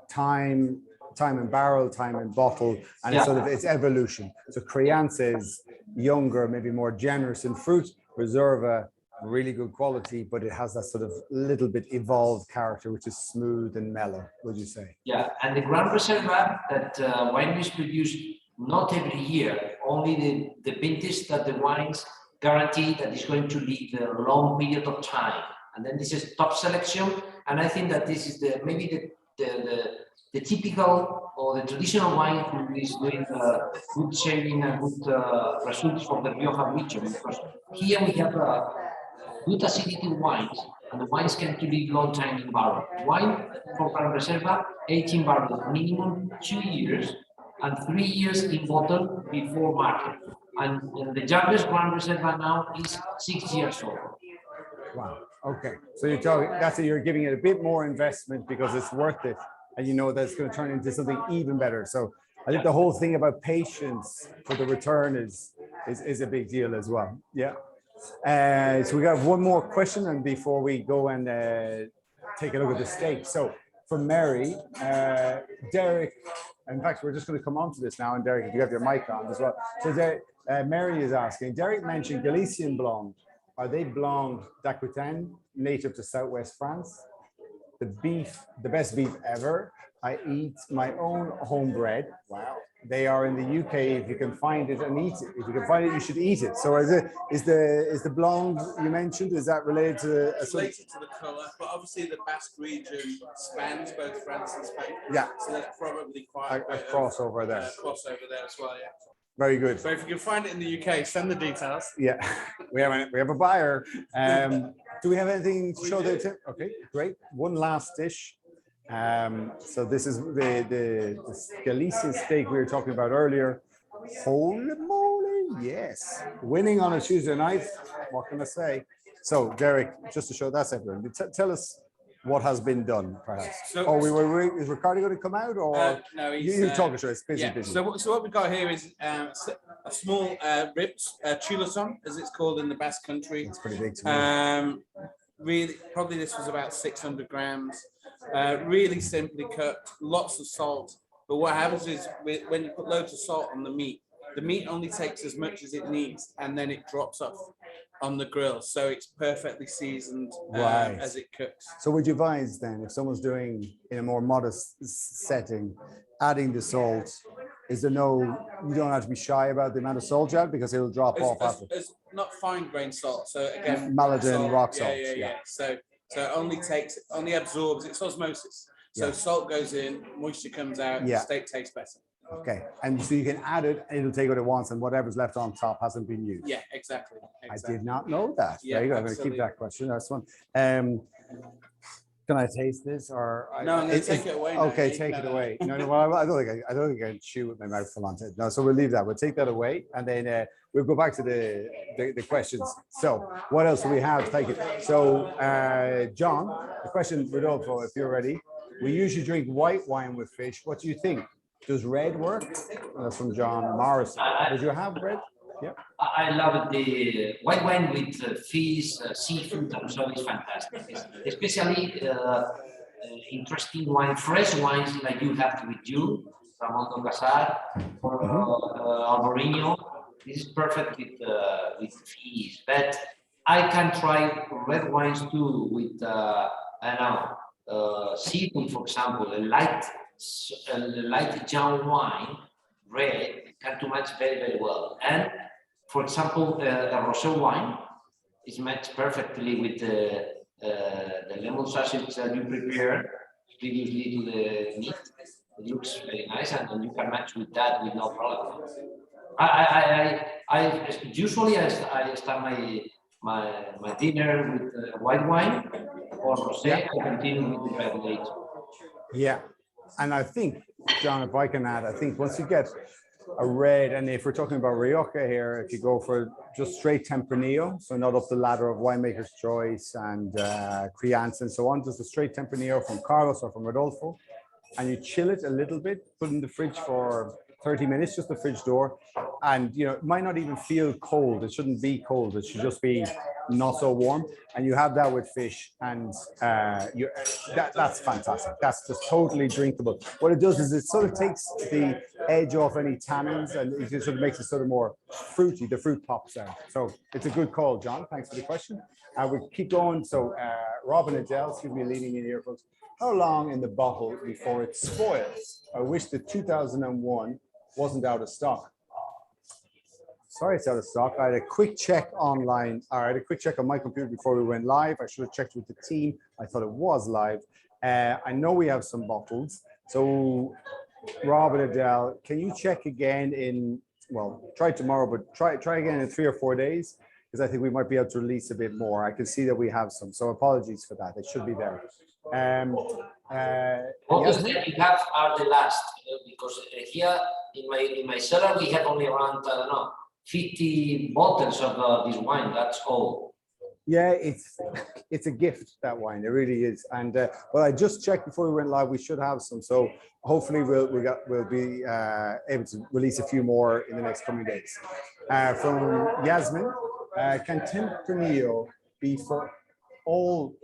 time in barrel, time in bottle, and it's sort of its evolution. So Crianza is younger, maybe more generous in fruit. Reserva, really good quality, but it has that sort of little bit evolved character, which is smooth and mellow, would you say? Yeah, and the Gran Reserva that wineries produce not every year, only the vintage that the wines guarantee that is going to live a long period of time. And then this is top selection, and I think that this is maybe the typical or the traditional wine who is doing good sharing and good results for the Rioja region, because here we have good acidity wines, and the wines can to live long time in barrel. Wine for Gran Reserva, 18 barrels, minimum 2 years, and 3 years in bottle before market. And the youngest Gran Reserva now is 6 years old. Wow. Okay. So you're talking, that's it, you're giving it a bit more investment because it's worth it. And you know that's going to turn into something even better. So I think the whole thing about patience for the return is a big deal as well. Yeah. So we got one more question, and before we go and take a look at the steak. So from Mary, Derek, in fact, we're just going to come on to this now, and Derek, if you have your mic on as well. So Mary is asking, Derek mentioned Galician Blonde. Are they Blonde d'Aquitaine, native to Southwest France? The best beef ever. I eat my own homebred. Wow. They are in the UK. If you can find it and eat it, if you can find it, you should eat it. So is the blonde you mentioned, is that related to? It's related to the colour, but obviously the Basque region spans both France and Spain. Yeah. So there's probably quite a crossover there. Crossover there as well, yeah. Very good. So if you can find it in the UK, send the details. Yeah, we have a buyer. Do we have anything to show there? Okay, great. One last dish. So this is the Galician steak we were talking about earlier. Holy moly, yes. Winning on a Tuesday night, what can I say? So Derek, just to show that's everyone. Tell us what has been done, perhaps. So, is Ricardo going to come out, or no? You talk to us. Busy, yeah. busy. So what we've got here is a small ribs, chuleson, as it's called in the Basque country. It's pretty big to me. Really, probably this was about 600 grams. Really simply cooked, lots of salt. But what happens is when you put loads of salt on the meat only takes as much as it needs, and then it drops off on the grill. So it's perfectly seasoned as it cooks. So would you advise then, if someone's doing in a more modest setting, adding the salt, is there you don't have to be shy about the amount of salt you add because it'll drop off after? It's not fine grain salt. So again, Maladin rock salt. Yeah. So it only absorbs, it's osmosis. So salt goes in, moisture comes out, the steak tastes better. Okay, and so you can add it, it'll take what it wants, and whatever's left on top hasn't been used. Yeah, exactly. I did not know that. Yeah, there you go. I'm going to keep that question. That's one. Can I taste this, or no? Take it away. Okay, take it away. No, well, I don't think I can chew with my mouth full on it. No, so we'll leave that. We'll take that away, and then we'll go back to the questions. So, what else do we have? Thank you. So, John, the question, Rodolfo, if you're ready. We usually drink white wine with fish. What do you think? Does red work? That's from John Morrison. Did you have red? Yeah. I love the white wine with fish, seafood, and so it's fantastic. Especially interesting wine, fresh wines like you have with you, Ramon Casar or Alvarinho. This is perfect with fish. But I can try red wines too with I don't know seafood, for example, a light young wine, red can do match very well. And for example, a rosé wine is matched perfectly with the lemon sausage that you prepared previously to the meat. It looks very nice, and you can match with that with no problem. I usually I start my dinner with white wine or rosé. I continue with the red later. Yeah, and I think, John, if I can add, I think once you get a red, and if we're talking about Rioja here, if you go for just straight Tempranillo, so not up the ladder of winemaker's choice and Crianza and so on, just a straight Tempranillo from Carlos or from Rodolfo, and you chill it a little bit, put it in the fridge for 30 minutes, just the fridge door, and you know it might not even feel cold. It shouldn't be cold. It should just be not so warm, and you have that with fish, and that's fantastic. That's just totally drinkable. What it does is it sort of takes the edge off any tannins, and it just sort of makes it sort of more fruity. The fruit pops out. So it's a good call, John. Thanks for the question. We keep going. So Robin Adele, excuse me, leaning in here, folks. How long in the bottle before it spoils? I wish the 2001 wasn't out of stock. Sorry, it's out of stock. I had a quick check online. I had a quick check on my computer before we went live. I should have checked with the team. I thought it was live. I know we have some bottles. So, Rob and Adele, can you check again in, well, try tomorrow, but try again in 3 or 4 days, because I think we might be able to release a bit more. I can see that we have some. So apologies for that. They should be there. Bottles that you have are the last, because here in my cellar we have only around, I don't know, 50 bottles of this wine. That's all. Yeah, it's a gift, that wine. It really is. And well, I just checked before we went live. We should have some. So hopefully we'll be able to release a few more in the next coming days. From Yasmin, can Tempranillo be for all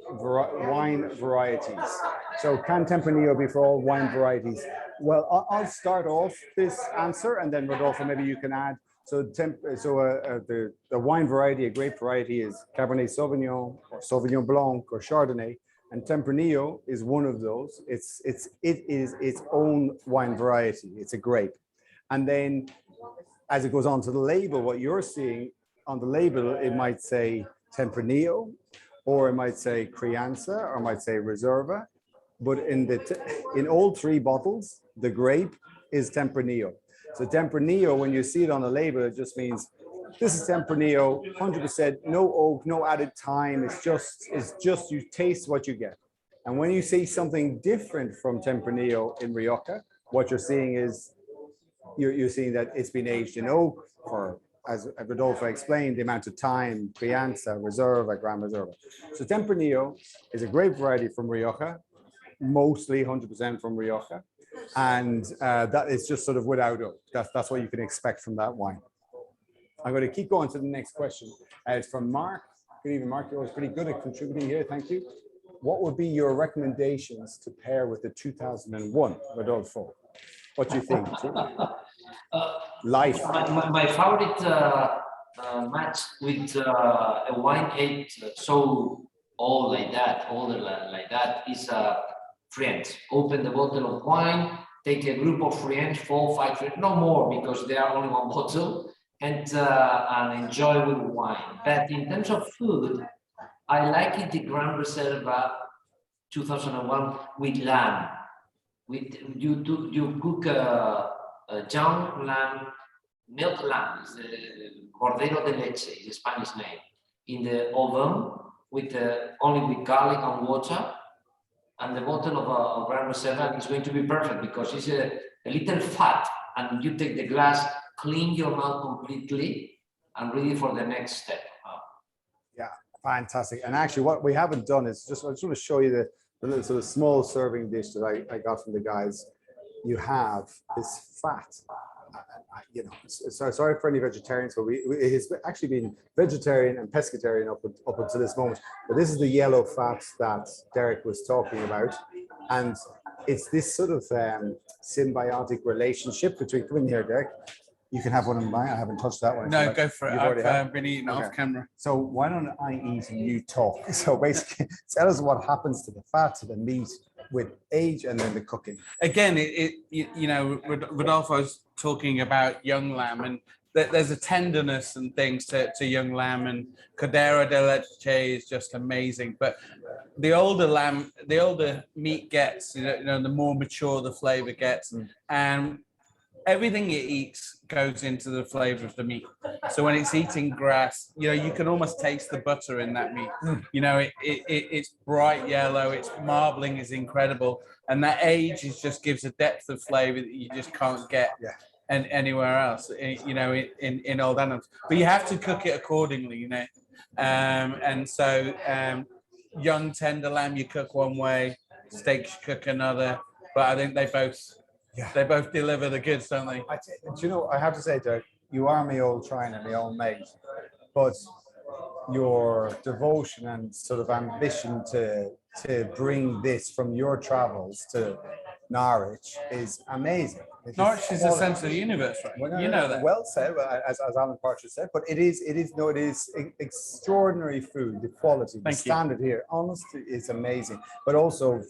wine varieties? So can Tempranillo be for all wine varieties? Well, I'll start off this answer, and then Rodolfo, maybe you can add. So, the wine variety, a grape variety, is Cabernet Sauvignon or Sauvignon Blanc or Chardonnay, and Tempranillo is one of those. It is its own wine variety. It's a grape, and then as it goes on to the label, what you're seeing on the label, it might say Tempranillo, or it might say Crianza, or it might say Reserva, but in all three bottles, the grape is Tempranillo. So Tempranillo, when you see it on the label, it just means this is Tempranillo, 100%, no oak, no added time. It's just you taste what you get. And when you see something different from Tempranillo in Rioja, what you're seeing is you're seeing that it's been aged in oak for, as Rodolfo explained, the amount of time, Crianza, Reserva, Gran Reserva. So Tempranillo is a grape variety from Rioja, mostly 100% from Rioja. And that is just sort of without oak. That's what you can expect from that wine. I'm going to keep going to the next question. It's from Mark. Good evening, Mark. You're always pretty good at contributing here. Thank you. What would be your recommendations to pair with the 2001 Rodolfo? What do you think? Life. My favorite match with a wine aged so old like that, older like that, is friends. Open the bottle of wine, take a group of friends, 4 or 5 friends, no more, because they are only one bottle, and enjoy with wine. But in terms of food, I like it the Gran Reserva 2001 with lamb. With you cook a young lamb, milk lamb, is the cordero de leche, is the Spanish name, in the oven with only with garlic and water. And the bottle of Gran Reserva is going to be perfect because it's a little fat, and you take the glass, clean your mouth completely, and ready for the next step. Yeah, fantastic. And actually, what we haven't done is I just want to show you the little sort of small serving dish that I got from the guys. You have this fat. You know, sorry for any vegetarians, but it has actually been vegetarian and pescatarian up until this moment. But this is the yellow fat that Derek was talking about, And it's this sort of symbiotic relationship between, come in here, Derek. You can have one of mine. I haven't touched that one. No, go for it. You've already I've had? been eating Okay. off camera. So why don't I eat and you talk? So basically, tell us what happens to the fat, to the meat with age and then the cooking. Again, you know, Rodolfo's talking about young lamb, and there's a tenderness and things to young lamb, and Cordero de Leche is just amazing. But the older lamb, the older meat gets, you know, the more mature the flavor gets, and everything it eats goes into the flavor of the meat. So when it's eating grass, you know, you can almost taste the butter in that meat. You know, it's bright yellow, its marbling is incredible, and that age just gives a depth of flavor that you just can't get anywhere else, you know, in old animals. But you have to cook it accordingly, you know. And so young tender lamb you cook one way, steaks you cook another, but I think they both deliver the goods, don't they? Do you know, I have to say, Derek, you are my old trainer, my old mate, but your devotion and sort of ambition to bring this from your travels to Norwich is amazing. Norwich is the centre of the universe, right? Well, You know that. Well said, as Alan Partridge said, but it is extraordinary food. The quality, the standard here, honestly, is amazing. But also,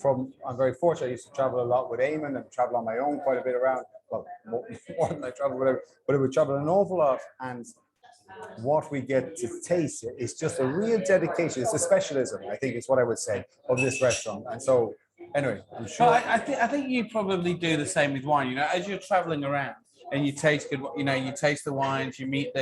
I'm very fortunate. I used to travel a lot with Eamon and travel on my own quite a bit around. Well, more than I travel, whatever. But I would travel an awful lot, and what we get to taste is just a real dedication. It's a specialism, I think, is what I would say, of this restaurant. And so, anyway, I'm sure. Well, I think you probably do the same with wine. You know, as you're traveling around and you taste good, you know, you taste the wines, you're meeting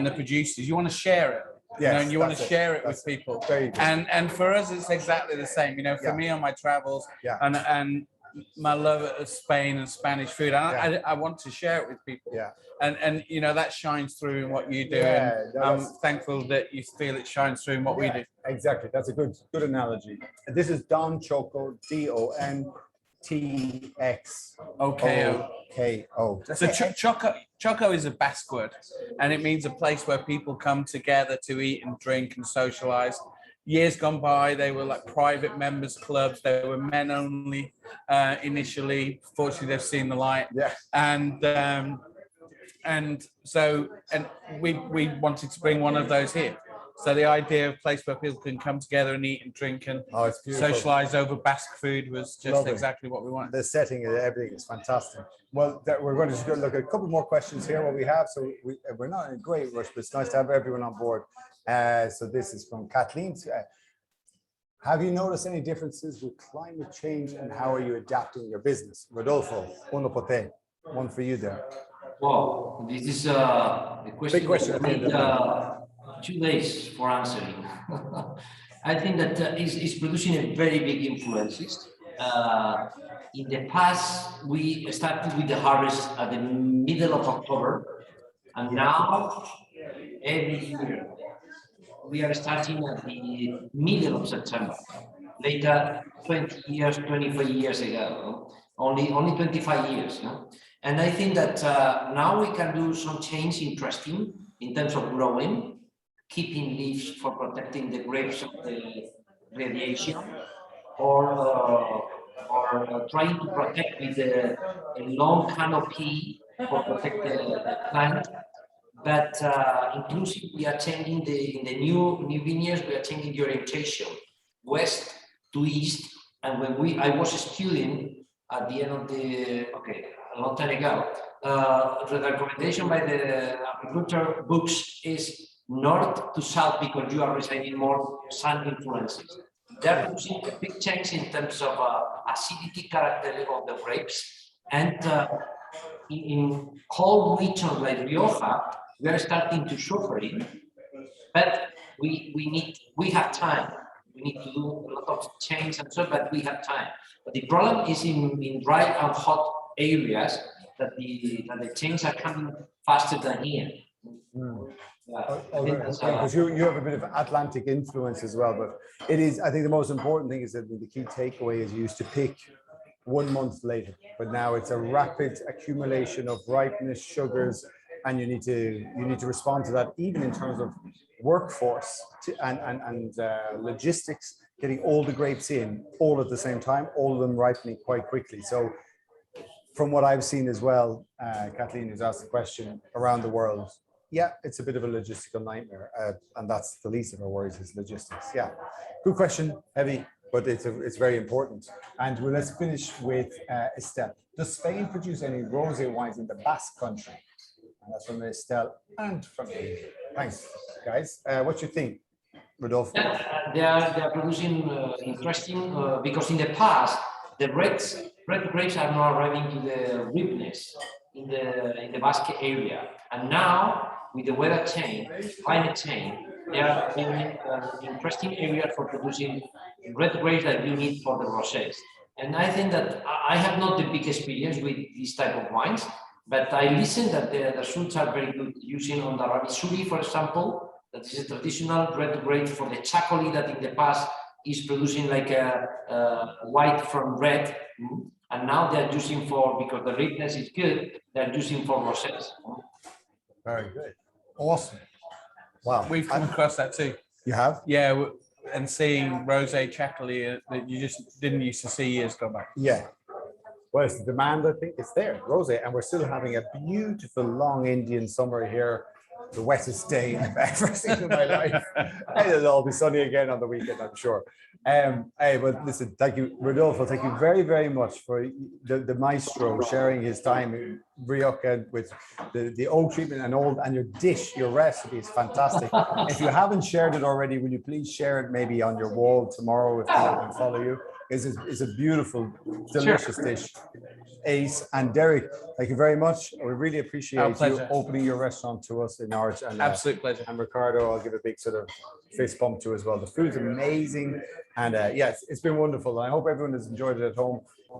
the producers. You want to share it. Yes, you know, and you want to share it with people. Very good. And for us, it's exactly the same. You know, for me on my travels, and my love of Spain and Spanish food, I want to share it with people. Yeah. And you know, that shines through in what you do. Yeah, and I'm thankful that you feel it shines through in what we do. Exactly. That's a good analogy. This is Don Choco, DONTX. OKO. So Choco is a Basque word, and it means a place where people come together to eat and drink and socialize. Years gone by, they were like private members clubs. They were men only initially. Fortunately, they've seen the light. Yeah. And so we wanted to bring one of those here. So the idea of a place where people can come together and eat and drink and socialize over Basque food was just exactly what we wanted. The setting and everything is fantastic. Well, we're going to look at a couple more questions here, what we have. So we're not in a great rush, but it's nice to have everyone on board. So this is from Kathleen. Have you noticed any differences with climate change, and how are you adapting your business? Rodolfo, uno por te. One for you there. Well, this is a question. Big question at the end of the 2 days for answering. I think that it's producing a very big influences. In the past, we started with the harvest at the middle of October, and now every year we are starting at the middle of September. Later, 20 years, 25 years ago, only 25 years. No? And I think that now we can do some change interesting in terms of growing, keeping leaves for protecting the grapes of the radiation, or trying to protect with a long canopy for protect the plant. But inclusive, we are changing in the new vineyards. We are changing the orientation west to east. And when I was a student at the end of a long time ago, the recommendation by the agriculture books is north to south, because you are receiving more sun influences. They're producing a big change in terms of acidity character of the grapes, and in cold regions like Rioja, we are starting to suffer it, but we have time. We need to do a lot of change and so, but we have time. But the problem is in dry and hot areas that the changes are coming faster than here. Because you have a bit of Atlantic influence as well, but it is, I think the most important thing is that the key takeaway is you used to pick 1 month later, but now it's a rapid accumulation of ripeness, sugars, and you need to respond to that, even in terms of workforce and logistics, getting all the grapes in all at the same time, all of them ripening quite quickly. So from what I've seen as well, Kathleen has asked the question around the world. Yeah, it's a bit of a logistical nightmare, and that's the least of our worries is logistics. Yeah, good question, heavy, but it's very important. And well, let's finish with Estelle. Does Spain produce any rosé wines in the Basque country? And that's from Estelle and from me. Thanks, guys. What do you think, Rodolfo? Yeah, they are producing interesting because in the past the red grapes are now arriving to the ripeness in the Basque area, and now with the weather change, climate change, they are very interesting area for producing red grapes that you need for the rosés. And I think that I have not the big experience with this type of wines, but I listen that the results are very good using on the Ravisuri, for example, that is a traditional red grape for the chocolate that in the past is producing like a white from red. And now they're using because the ripeness is good, they're using for rosés. Very good. Awesome. Wow. We've come across that too. You have? Yeah, and seeing rosé chocolate that you just didn't used to see years ago back. Yeah. Well, it's the demand, I think, it's there, rosé, and we're still having a beautiful long Indian summer here. The wettest day I've ever seen in my life. And it'll all be sunny again on the weekend, I'm sure. Hey, but listen, thank you, Rodolfo. Thank you very, very much for the maestro sharing his time in Rioja with the oak treatment and your dish, your recipe is fantastic. If you haven't shared it already, will you please share it maybe on your wall tomorrow if people can follow you? It's a beautiful, delicious dish. Ace and Derek, thank you very much. We really appreciate you opening your restaurant to us in Arch. And, absolute pleasure. And Ricardo, I'll give a big sort of fist bump to as well. The food's amazing. And yes, it's been wonderful. I hope everyone has enjoyed it at home.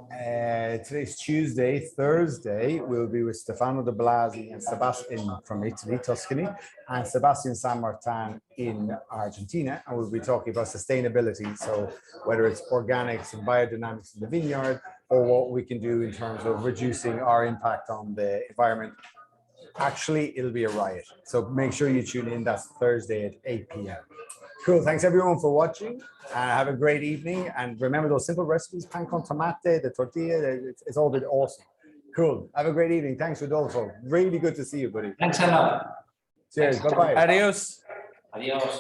Today's Tuesday. Thursday, we'll be with Stefano de Blasi and Sebastian from Italy, Tuscany, and Sebastian San Martin in Argentina. And we'll be talking about sustainability. So whether it's organics and biodynamics in the vineyard, or what we can do in terms of reducing our impact on the environment. Actually, it'll be a riot. So make sure you tune in. That's Thursday at 8 p.m. Cool. Thanks everyone for watching. Have a great evening. And remember those simple recipes, pan con tomate, the tortilla, it's all been awesome. Cool. Have a great evening. Thanks, Rodolfo. Really good to see you, buddy. Thanks a lot. Cheers. Bye-bye. Adios. Adios.